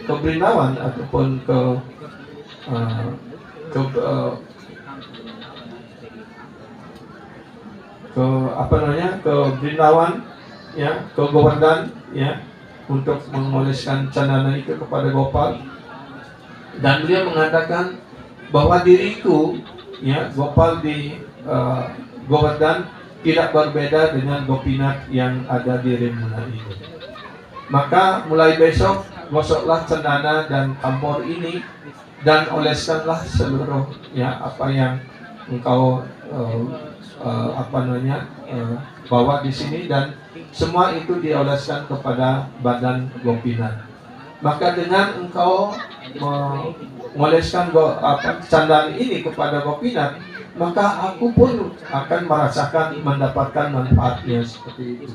Brindawan ataupun ke Brindawan, ya, ke Govardhan, ya, untuk mengoleskan cendana itu kepada Gopal. Dan beliau mengatakan bahwa diriku, ya, Gopal di Govardhan tidak berbeda dengan Gopinath yang ada di Remuna itu. Maka mulai besok gosoklah cendana dan kampor ini dan oleskanlah seluruh, ya, apa yang engkau bawa di sini, dan semua itu dioleskan kepada badan Gopinath. Maka dengan engkau mengoleskan candaan ini kepada Gopinath, maka aku pun akan merasakan mendapatkan manfaatnya seperti itu.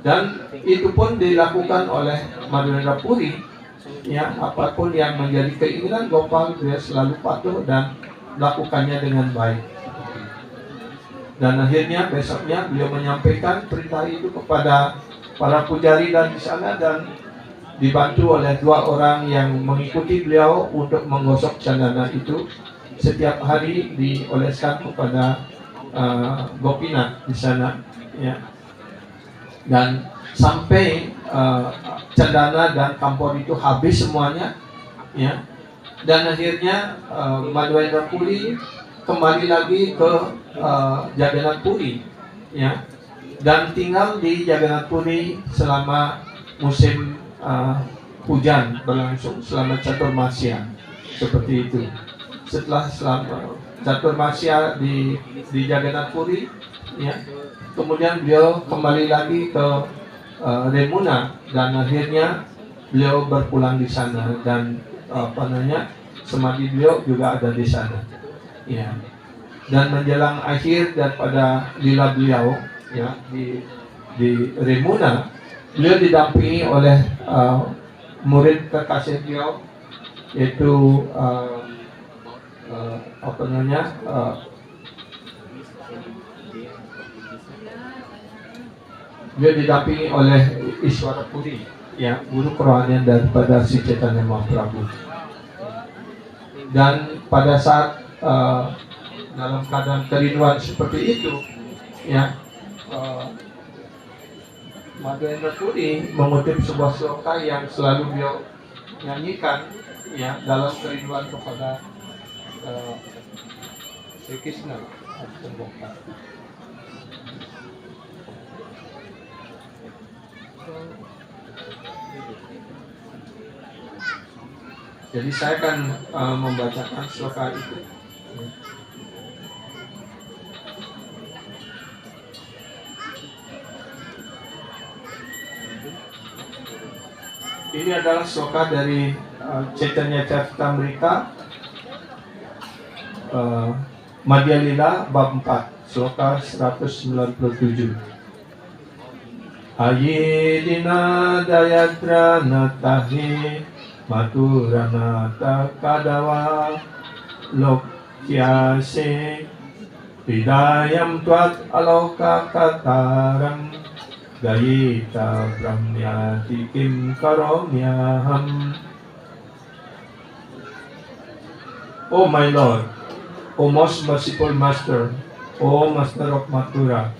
Dan itu pun dilakukan oleh Madhavendra Puri, ya, apapun yang menjadi keinginan Gopal, dia selalu patuh dan melakukannya dengan baik. Dan akhirnya besoknya beliau menyampaikan perintah itu kepada para pujari dan di sana, dan dibantu oleh 2 orang yang mengikuti beliau untuk menggosok cendana itu. Setiap hari dioleskan kepada Gopinath di sana, ya. Dan sampai cendana dan kampor itu habis semuanya, ya. Dan akhirnya Madhavendra Puri kembali lagi ke Jagannath Puri, ya, dan tinggal di Jagannath Puri selama musim hujan berlangsung selama Chaturmasya, seperti itu. Setelah Chaturmasya di Jagannath Puri, ya, kemudian beliau kembali lagi ke Remuna, dan akhirnya beliau berpulang di sana, dan samadhi beliau juga ada di sana, ya. Dan menjelang akhir daripada lila beliau, ya, di Remuna, beliau didampingi oleh murid kekasih beliau, yaitu dia didampingi oleh Iswara Puri, ya, guru kerohanian daripada Sri Chaitanya Mahaprabhu. Dan pada saat dalam keadaan kerinduan seperti itu, ya, Madhavendra Puri mengutip sebuah sloka yang selalu beliau nyanyikan, ya, dalam kerinduan kepada Sri Krishna. Jadi saya akan membacakan sloka itu. Ini adalah sloka dari Chaitanya Charitamrita Madhya Lila bab 4, sloka 197. Ayedina dayatra natahe maturana takadawa lokyase hidayam tuat aloka kataram gayita brahmyati kim karomyaham. O my Lord, O most merciful Master, O Master of Mathura,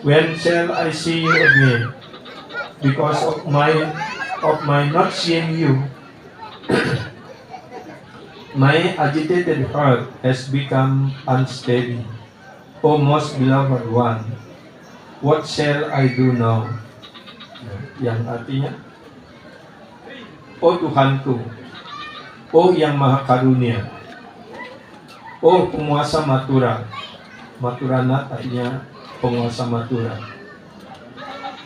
when shall I see you again? Because of my not seeing you, my agitated heart has become unsteady. O most beloved one, what shall I do now? Yang artinya, O Tuhanku, O yang Maha Karunia, O penguasa Mathura. Mathurana artinya penguasa Mathura.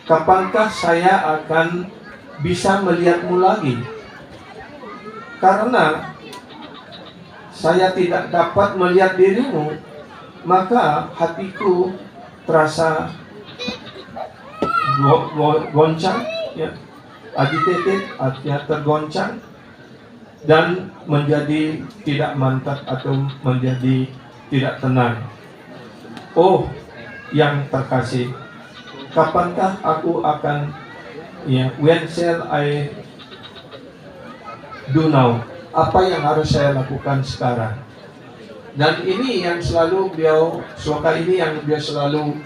Kapankah saya akan bisa melihatmu lagi? Karena saya tidak dapat melihat dirimu, maka hatiku terasa goncang, ya. Agitated artinya tergoncang dan menjadi tidak mantap atau menjadi tidak tenang. Oh yang terkasih, kapankah aku akan, ya, when shall I do now? Apa yang harus saya lakukan sekarang? Dan ini yang selalu beliau, sloka ini yang beliau selalu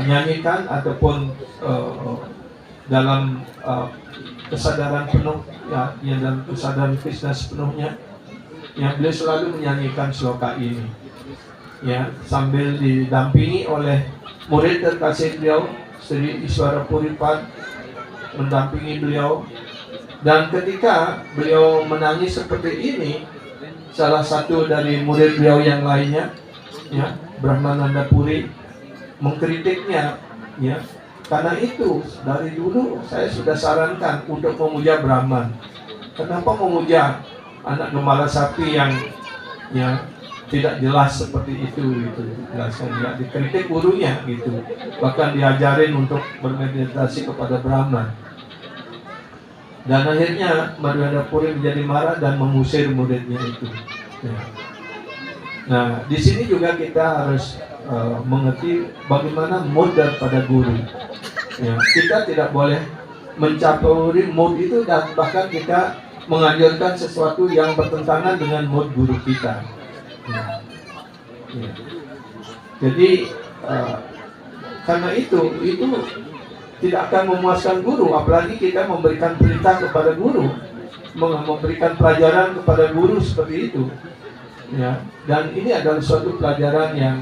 nyanyikan ataupun dalam kesadaran penuh, ya, yang dalam kesadaran Krishna sepenuhnya, yang beliau selalu menyanyikan sloka ini, ya, sambil didampingi oleh murid terkasih beliau, Sri Iswara Puripad, mendampingi beliau. Dan ketika beliau menangis seperti ini, salah satu dari murid beliau yang lainnya, ya, Brahmananda Puri, mengkritiknya, ya. Karena itu dari dulu saya sudah sarankan untuk memuja Brahman. Kenapa memuja anak gembala sapi yang, ya, tidak jelas seperti itu, gitu. Jelaskan, ya, dikritik gurunya, gitu. Bahkan diajarin untuk bermeditasi kepada Brahman. Dan akhirnya Madhvendra Puri menjadi marah dan mengusir muridnya itu. Ya. Nah, di sini juga kita harus mengerti bagaimana mood daripada guru. Ya, kita tidak boleh mencampuri mood itu, dan bahkan kita menganjurkan sesuatu yang bertentangan dengan mood guru kita. Ya. Ya. Jadi karena itu tidak akan memuaskan guru, apalagi kita memberikan perintah kepada guru, memberikan pelajaran kepada guru seperti itu, ya. Dan ini adalah suatu pelajaran yang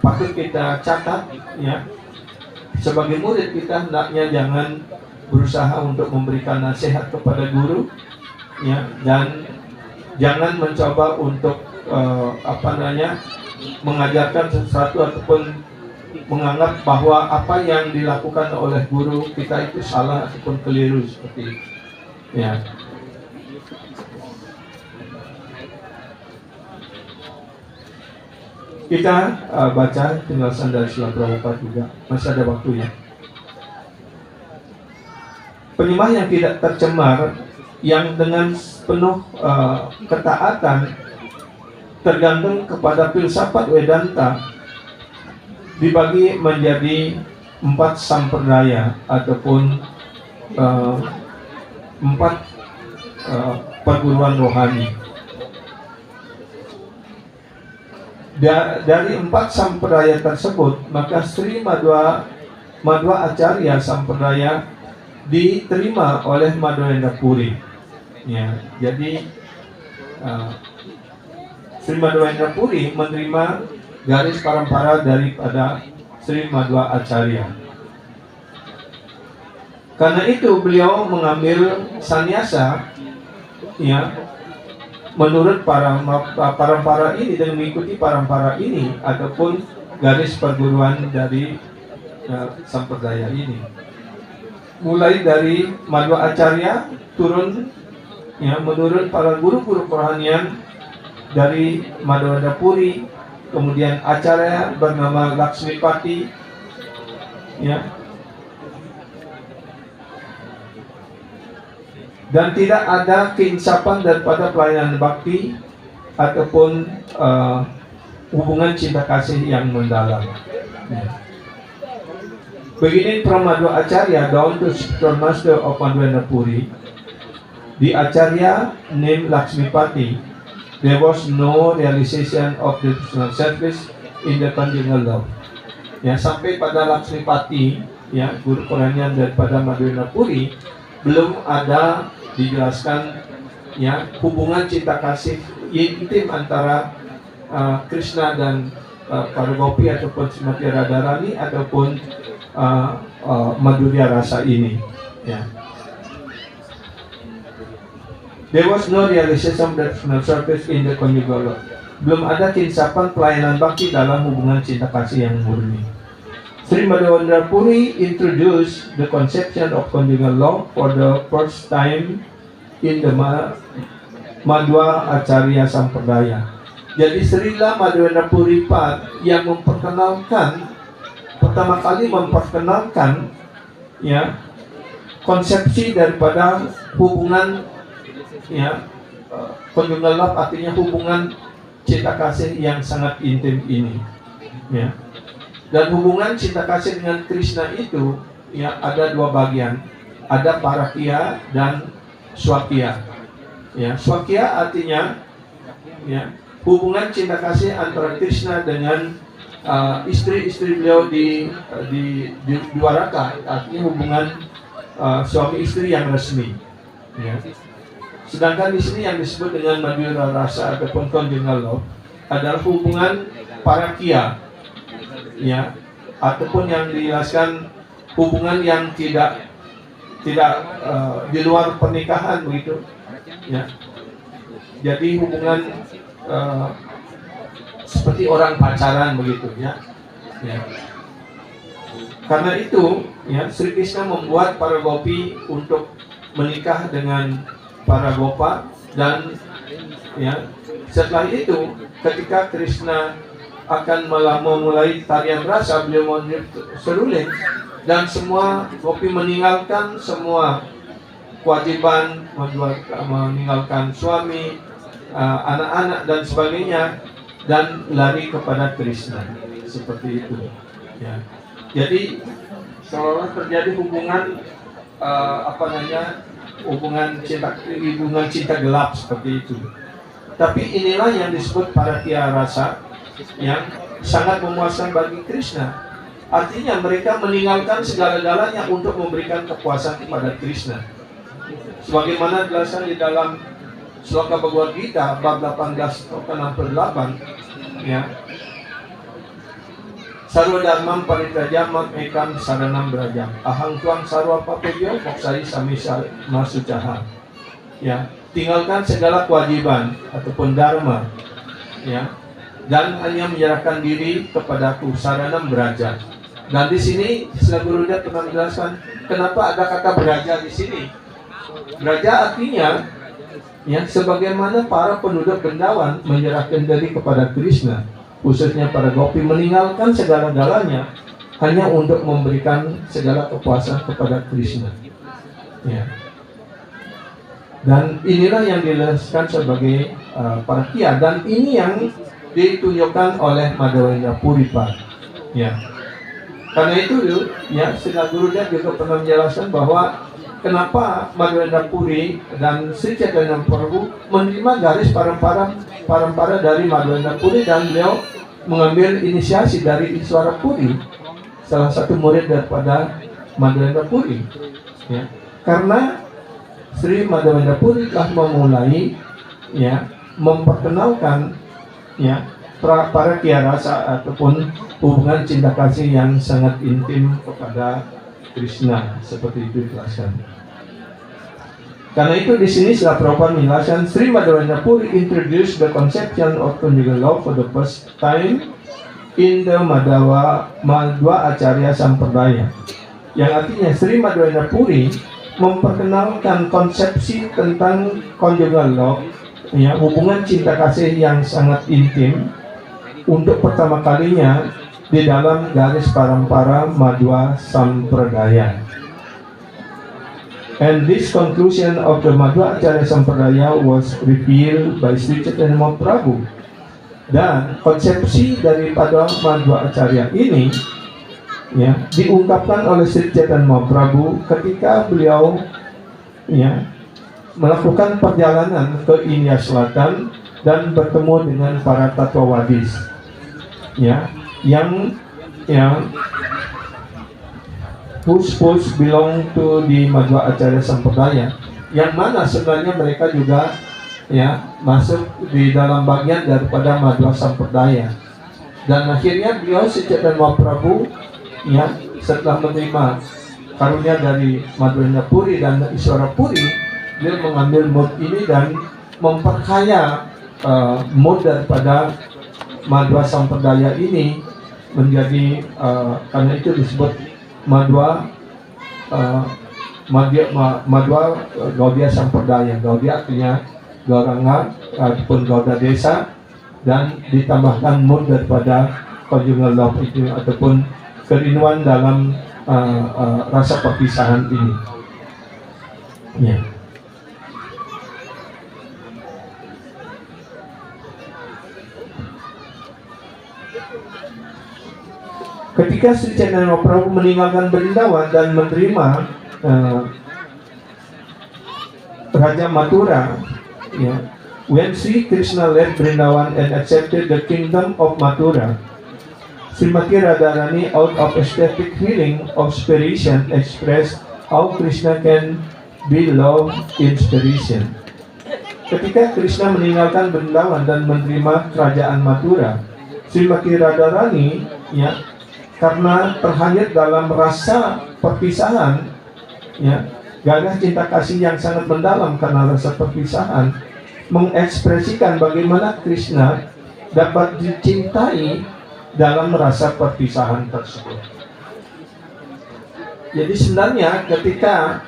patut kita catat, ya. Sebagai murid kita hendaknya jangan berusaha untuk memberikan nasihat kepada guru, ya, dan jangan mencoba untuk mengajarkan sesuatu ataupun menganggap bahwa apa yang dilakukan oleh guru kita itu salah ataupun keliru seperti itu, ya. Kita baca penjelasan dari Srila Prabhupada juga, masih ada waktunya. Penyembah yang tidak tercemar, yang dengan penuh ketaatan tergantung kepada filsafat Vedanta, dibagi menjadi 4 sampradaya ataupun 4 perguruan rohani. Dari 4 sampradaya tersebut, maka Sri Madhva Acharya Sampradaya diterima oleh Madhvendra Puri. Ya, jadi Sri Madhvendra Puri menerima garis parampara daripada Sri Madhva Acharya. Karena itu beliau mengambil sannyasa, ya, menurut parampara ini dan mengikuti parampara ini ataupun garis perguruan dari samperdaya ini. Mulai dari Madhva Acarya turun, ya, menurut para guru-guru kerohanian dari Madhvendra Puri, kemudian Acarya bernama Laksmipati, ya. Dan tidak ada keinsapan daripada pelayanan bakti ataupun hubungan cinta kasih yang mendalam. Ya. Begini Pramadwa Acarya, down to Spiritual Master of Madhvendra Puri, the Acarya named Laksmipati, there was no realization of the personal service in the conjugal love. Ya, sampai pada Laksmipati, ya, guru kerohanian daripada Madhvendra Puri, belum ada dijelaskan, ya, hubungan cinta kasih intim antara Krishna dan para gopi ataupun Srimati Radharani ataupun Madhurya rasa ini, ya. There was no realization of personal service in the conjugal love. Belum ada kinsapan pelayanan bakti dalam hubungan cinta kasih yang murni. Sri Madhvendra Puri introduced the conception of conjugal love for the first time in the Madhva Acarya Sampradaya. Jadi Srila Madhvendra Puri yang pertama kali memperkenalkan, ya, konsepsi daripada hubungan, ya, conjugal love, artinya hubungan cinta kasih yang sangat intim ini, ya. Dan hubungan cinta kasih dengan Krishna itu, ya, ada dua bagian, ada parakya dan swakya. Ya, swakya artinya, ya, hubungan cinta kasih antara Krishna dengan istri-istri beliau di Dwaraka, artinya hubungan suami istri yang resmi, ya. Sedangkan di sini yang disebut dengan Madhurya rasa ataupun conjugal love adalah hubungan parakya, ya, ataupun yang dijelaskan hubungan yang tidak di luar pernikahan, begitu, ya. Jadi hubungan seperti orang pacaran, begitu, ya. Ya. Karena itu, ya, Sri Krishna membuat para gopi untuk menikah dengan para gopa, dan, ya, setelah itu ketika Krishna akan memulai tarian rasa, beliau seruling dan semua gopi meninggalkan semua kewajiban, meninggalkan suami, anak-anak dan sebagainya, dan lari kepada Krishna, seperti itu, ya. Jadi seolah terjadi hubungan hubungan cinta gelap seperti itu. Tapi inilah yang disebut parakya rasa yang sangat memuaskan bagi Krishna. Artinya mereka meninggalkan segala-galanya untuk memberikan kepuasan kepada Krishna. Sebagaimana dijelaskan di dalam Sloka Bhagavad Gita bab 18 68, ya. Sarva dharmam parityaja mam ekam saranam brajam ahang tuam sarva papegyo moksai samisa masucaha. Ya, tinggalkan segala kewajiban ataupun dharma, ya, dan hanya menyerahkan diri kepadaku, saranam braja. Dan di sini Sila Gurudev pernah menjelaskan kenapa ada kata braja di sini. Braja artinya, ya, sebagaimana para penduduk Vrindavan menyerahkan diri kepada Krishna, khususnya para gopi meninggalkan segala-galanya hanya untuk memberikan segala kepuasan kepada Krishna, ya. Dan inilah yang dijelaskan sebagai parakya, dan ini yang ditunjukkan oleh Madhvendra Puri, ya. Karena itu, ya, Srila Gurudev juga pernah menjelaskan bahwa kenapa Madhvendra Puri dan Sri Chaitanya Prabhu menerima garis parampara dari Madhvendra Puri, dan beliau mengambil inisiasi dari Iswara Puri, salah satu murid daripada Madhvendra Puri, ya. Karena Sri Madhvendra Puri telah memulai, ya, memperkenalkan, ya, parakya rasa ataupun hubungan cinta kasih yang sangat intim kepada Krishna, seperti itu dijelaskan. Karena itu di sini setelah Prabhupada menjelaskan, Sri Madhvendra Puri introduced the conception of conjugal love for the first time in the Madhva Acharya Sampradaya. Yang artinya Sri Madhvendra Puri memperkenalkan konsepsi tentang conjugal love, ya, hubungan cinta kasih yang sangat intim untuk pertama kalinya di dalam garis parampara Madhva Sampradaya. And this conclusion of the Madhva Acharya Sampradaya was revealed by Sri Chaitanya Mahaprabhu. Dan konsepsi daripada Madhva Acharya ini, ya, diungkapkan oleh Sri Chaitanya Mahaprabhu ketika beliau, ya, melakukan perjalanan ke India Selatan dan bertemu dengan para tatwawadis, ya, yang whose belong to di Madhva Acharya Sampradaya, yang mana sebenarnya mereka juga, ya, masuk di dalam bagian daripada Madhva Sampradaya. Dan akhirnya beliau Chaitanya Mahaprabhu, ya, setelah menerima karunia dari Madhvendra Puri dan Iswara Puri, beliau mengambil mood ini dan memperkaya mood daripada Madhva Sampradaya ini menjadi, karena itu disebut Madhva Gaudiya Sampradaya. Gaudiya artinya Gauranga ataupun Gauda Desa, dan ditambahkan mood daripada conjugal love itu ataupun kerinduan dalam rasa perpisahan ini. Ya. Ketika Sri Chaitanya Mahaprabhu meninggalkan Vrindavan dan menerima Raja Mathura, ya, when Sri Krishna left Vrindavan and accepted the kingdom of Mathura, Srimati Radharani, out of ecstatic feeling of inspiration, expressed how Krishna can be love inspiration. Ketika Krishna meninggalkan Vrindavan dan menerima kerajaan Mathura, Srimati Radharani, ya, karena terhanyut dalam rasa perpisahan, ya, gairah cinta kasih yang sangat mendalam karena rasa perpisahan, mengekspresikan bagaimana Krishna dapat dicintai dalam rasa perpisahan tersebut. Jadi sebenarnya ketika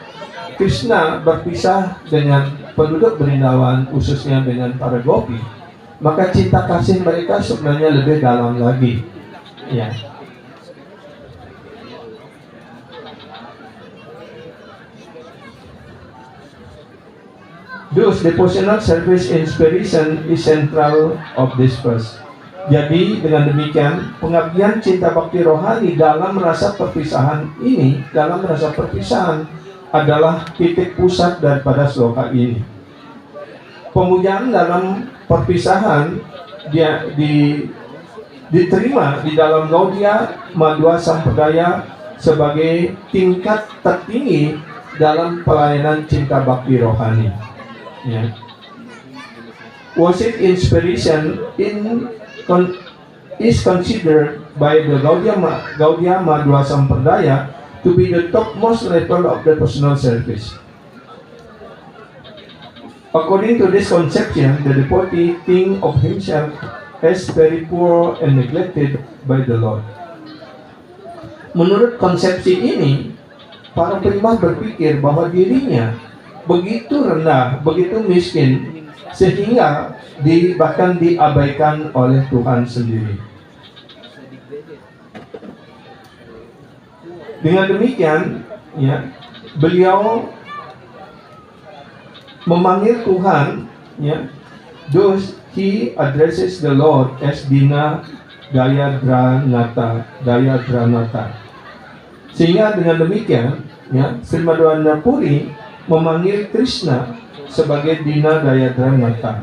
Krishna berpisah dengan penduduk Vrindavan, khususnya dengan para gopi, maka cinta kasih mereka sebenarnya lebih dalam lagi, ya. Thus, devotional service inspiration is central of this verse. Jadi dengan demikian pengabdian cinta bakti rohani dalam rasa perpisahan ini, dalam rasa perpisahan adalah titik pusat daripada sloka ini. Pemujaan dalam perpisahan dia diterima di dalam Gaudiya Madhva Sampradaya sebagai tingkat tertinggi dalam pelayanan cinta bakti rohani. Ya. Worship inspiration is considered by the Gaudiya Madhva Sampradaya to be the topmost level of the personal service. According to this conception, the devotee thinks of himself as very poor and neglected by the Lord. Menurut konsepsi ini, para penyembah berpikir bahwa dirinya begitu rendah, begitu miskin, sehingga bahkan diabaikan oleh Tuhan sendiri. Dengan demikian, ya, beliau memanggil Tuhan, ya. Thus he addresses the Lord as Dina Dayadranata. Sehingga dengan demikian, ya, Sri Madhvendra Puri memanggil Krishna sebagai Dina Dayadranata.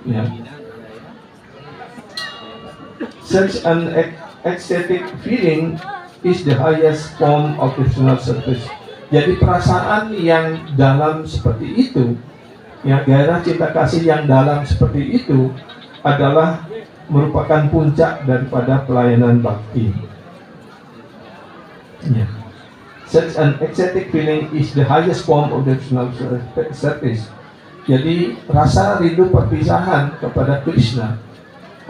Ya. Such an ecstatic feeling is the highest form of devotional service. Jadi perasaan yang dalam seperti itu, ya, gairah cinta kasih yang dalam seperti itu adalah merupakan puncak daripada pelayanan bakti. Ya. Such an ecstatic feeling is the highest form of devotional service. Jadi rasa rindu perpisahan kepada Krishna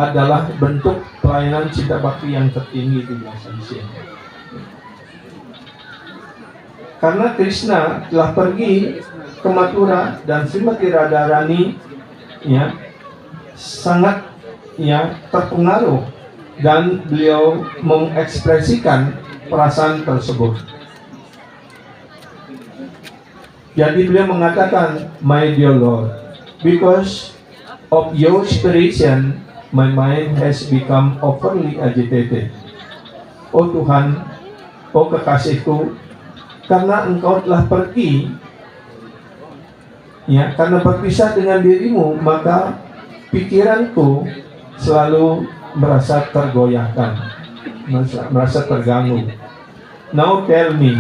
adalah bentuk pelayanan cinta bakti yang tertinggi di masa sini. Karena Krishna telah pergi ke Mathura dan Srimati Radharani ya sangat ya terpengaruh dan beliau mengekspresikan perasaan tersebut. Jadi beliau mengatakan, "My dear Lord, because of your inspiration, my mind has become overly agitated." Oh Tuhan, oh kekasihku, karena Engkau telah pergi, ya, karena berpisah dengan dirimu, maka pikiranku selalu merasa tergoyahkan, merasa terganggu. Now tell me,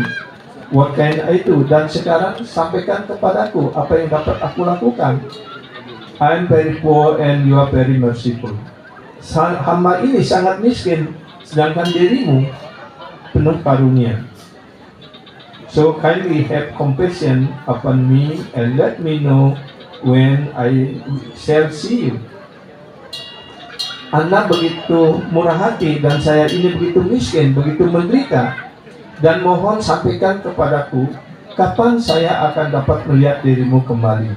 what can I do? Dan sekarang sampaikan kepadaku apa yang dapat aku lakukan. I am very poor and you are very merciful. Hamba ini sangat miskin, sedangkan dirimu penuh karunia. So kindly have compassion upon me and let me know when I shall see you. Anda begitu murah hati dan saya ini begitu miskin, begitu menderita. Dan mohon sampaikan kepadaku, kapan saya akan dapat melihat dirimu kembali.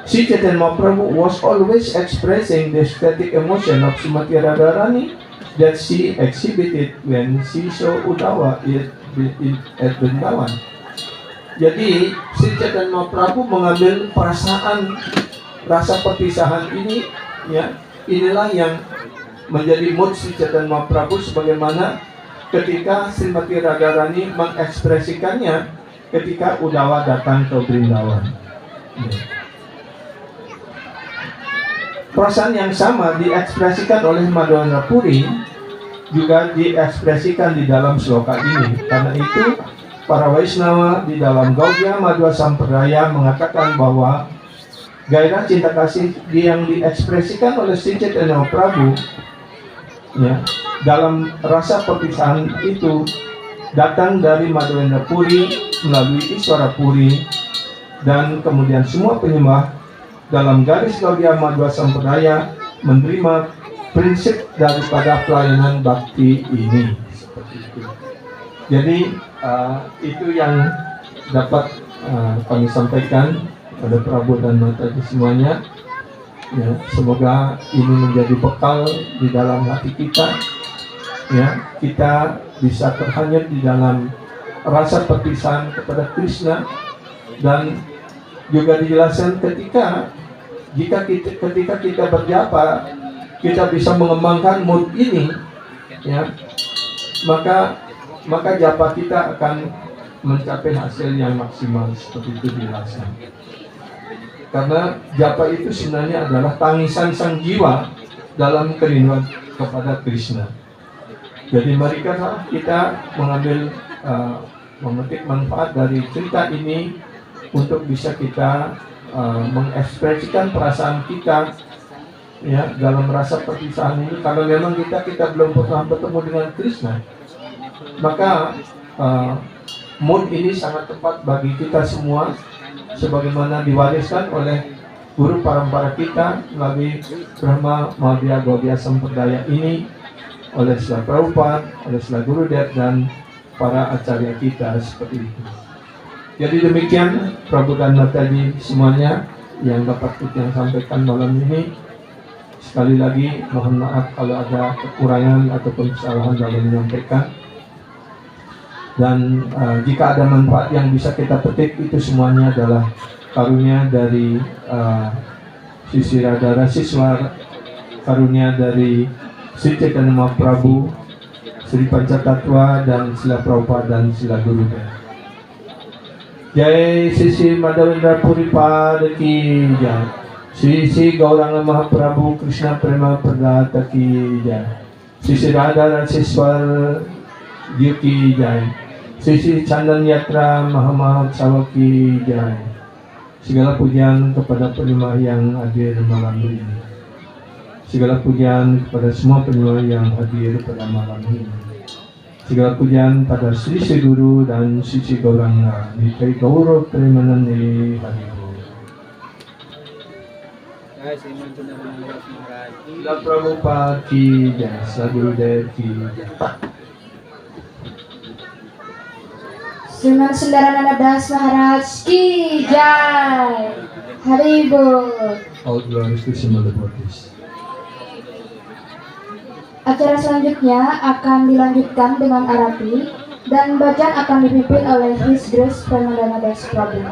Sri Chaitanya Mahaprabhu was always expressing the ecstatic emotion of Srimati Radharani that she exhibited when she saw Uddhava at Vrindavan. Jadi Sri Chaitanya Mahaprabhu mengambil perasaan rasa perpisahan ini, ya, inilah yang menjadi mood Sri Chaitanya Mahaprabhu sebagaimana ketika Srimati Radharani mengekspresikannya ketika Uddhava datang ke Vrindavan. Perasaan yang sama diekspresikan oleh Madhavendra Puri, juga diekspresikan di dalam sloka ini. Karena itu para Vaishnava di dalam Gaudiya Madhva Sampradaya mengatakan bahwa gairah cinta kasih yang diekspresikan oleh Sri Chaitanya Mahaprabhu, ya, dalam rasa perpisahan itu datang dari Madhavendra Puri melalui Iswara Puri, dan kemudian semua penyembah dalam garis Gaudiya Madhva Sampradaya menerima prinsip daripada pelayanan bakti ini. Seperti itu. Jadi itu yang dapat kami sampaikan pada Prabu dan Mataji semuanya. Ya, semoga ini menjadi bekal di dalam hati kita. Ya, kita bisa terhanyut di dalam rasa perpisahan kepada Krishna, dan juga dijelaskan ketika kita berjapa, kita bisa mengembangkan mood ini, ya, maka japa kita akan mencapai hasil yang maksimal, seperti itu dijelaskan. Karena japa itu sebenarnya adalah tangisan sang jiwa dalam kerinduan kepada Krishna. Jadi mari kita mengambil memetik manfaat dari cerita ini untuk bisa kita mengekspresikan perasaan kita, ya, dalam rasa perpisahan ini. Karena memang kita belum pernah bertemu dengan Krishna, maka mood ini sangat tepat bagi kita semua, sebagaimana diwariskan oleh guru parampara kita melalui Brahma Madhya Gaudiya Sampradaya ini, oleh Srila Prabhupada, oleh Srila Gurudev, dan para acarya kita, seperti itu. Jadi demikian Prabu dan Mataji semuanya yang dapat kita sampaikan malam ini. Sekali lagi mohon maaf kalau ada kekurangan ataupun kesalahan dalam menyampaikan. Dan jika ada manfaat yang bisa kita petik, itu semuanya adalah karunia dari Sri Radharasiswar, karunia dari Sri Chaitanya Mahaprabhu, Sri Pancatatwa, dan Srila Prabhupada dan Srila Gurudev. Jai Sri Madhavendra Puri Pada Ki Jai, Sri Gauranga Mahaprabhu Krishna Prema Pradata Ki Jai, Sri Radharasiswar Ki Jai, Sri Chandan Yatra Mahamahotsawa Ki Jai. Segala pujian kepada penyembah yang hadir malam ini. Segala pujian kepada semua penyembah yang hadir pada malam ini. Segala pujian pada Sri Sri Guru dan Sri Gauranga Nitai Gaurav Premanande Haribo. Srila Prabhupada ki jai, Sadgurudev ki jai. Sriman Sundarananda Das Maharaj ki jai. Haribo. All glories to Srimad Devotees. Acara selanjutnya akan dilanjutkan dengan arati dan bacaan akan dipimpin oleh His Grace Premadana Das Prabhu.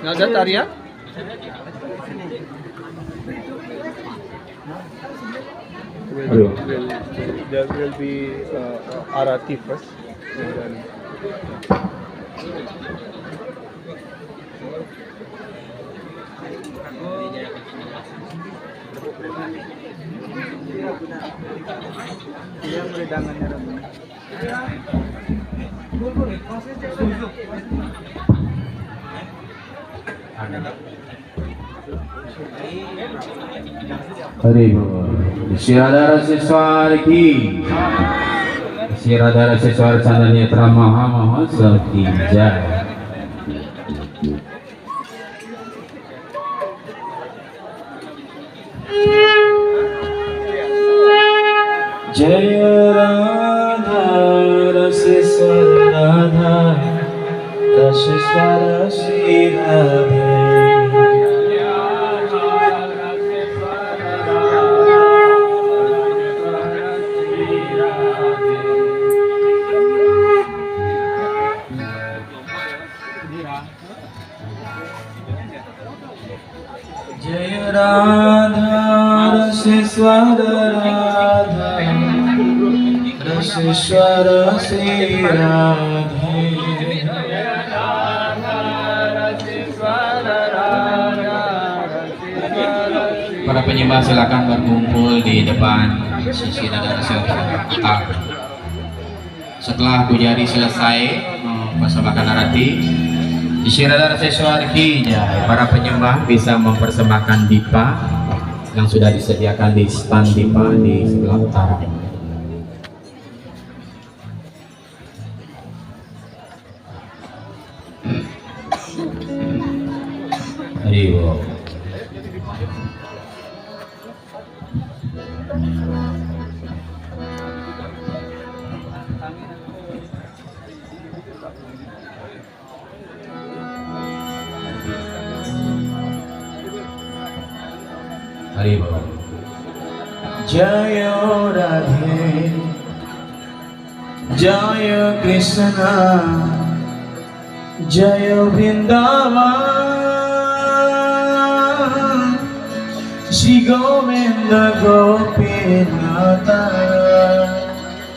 Nazat Arya? There will be Arati first. And then yang beredangannya ramai. Haribo. Sri Radha Raseswar ki, Sri Radha Raseswar Chandra Netra Maha Mahotsav ki jai. Jaya Radha Raseswar Radha Raseswar Sri Radha. Jaya Radha Raseswar Radha Raseswar Sri Radhe. Para penyembah silakan berkumpul di depan sisi Radha Raseswar. Setelah pujari selesai mempersembahkan arati, Sri Radha Raseswar ki jai. Para penyembah bisa mempersembahkan dipa yang sudah disediakan di stand dipa di sebelah utara. Haribo. Haribo. Jaya Radhe, Jaya Krishna, Jaya Vrindavan, Shri Govinda Gopinata.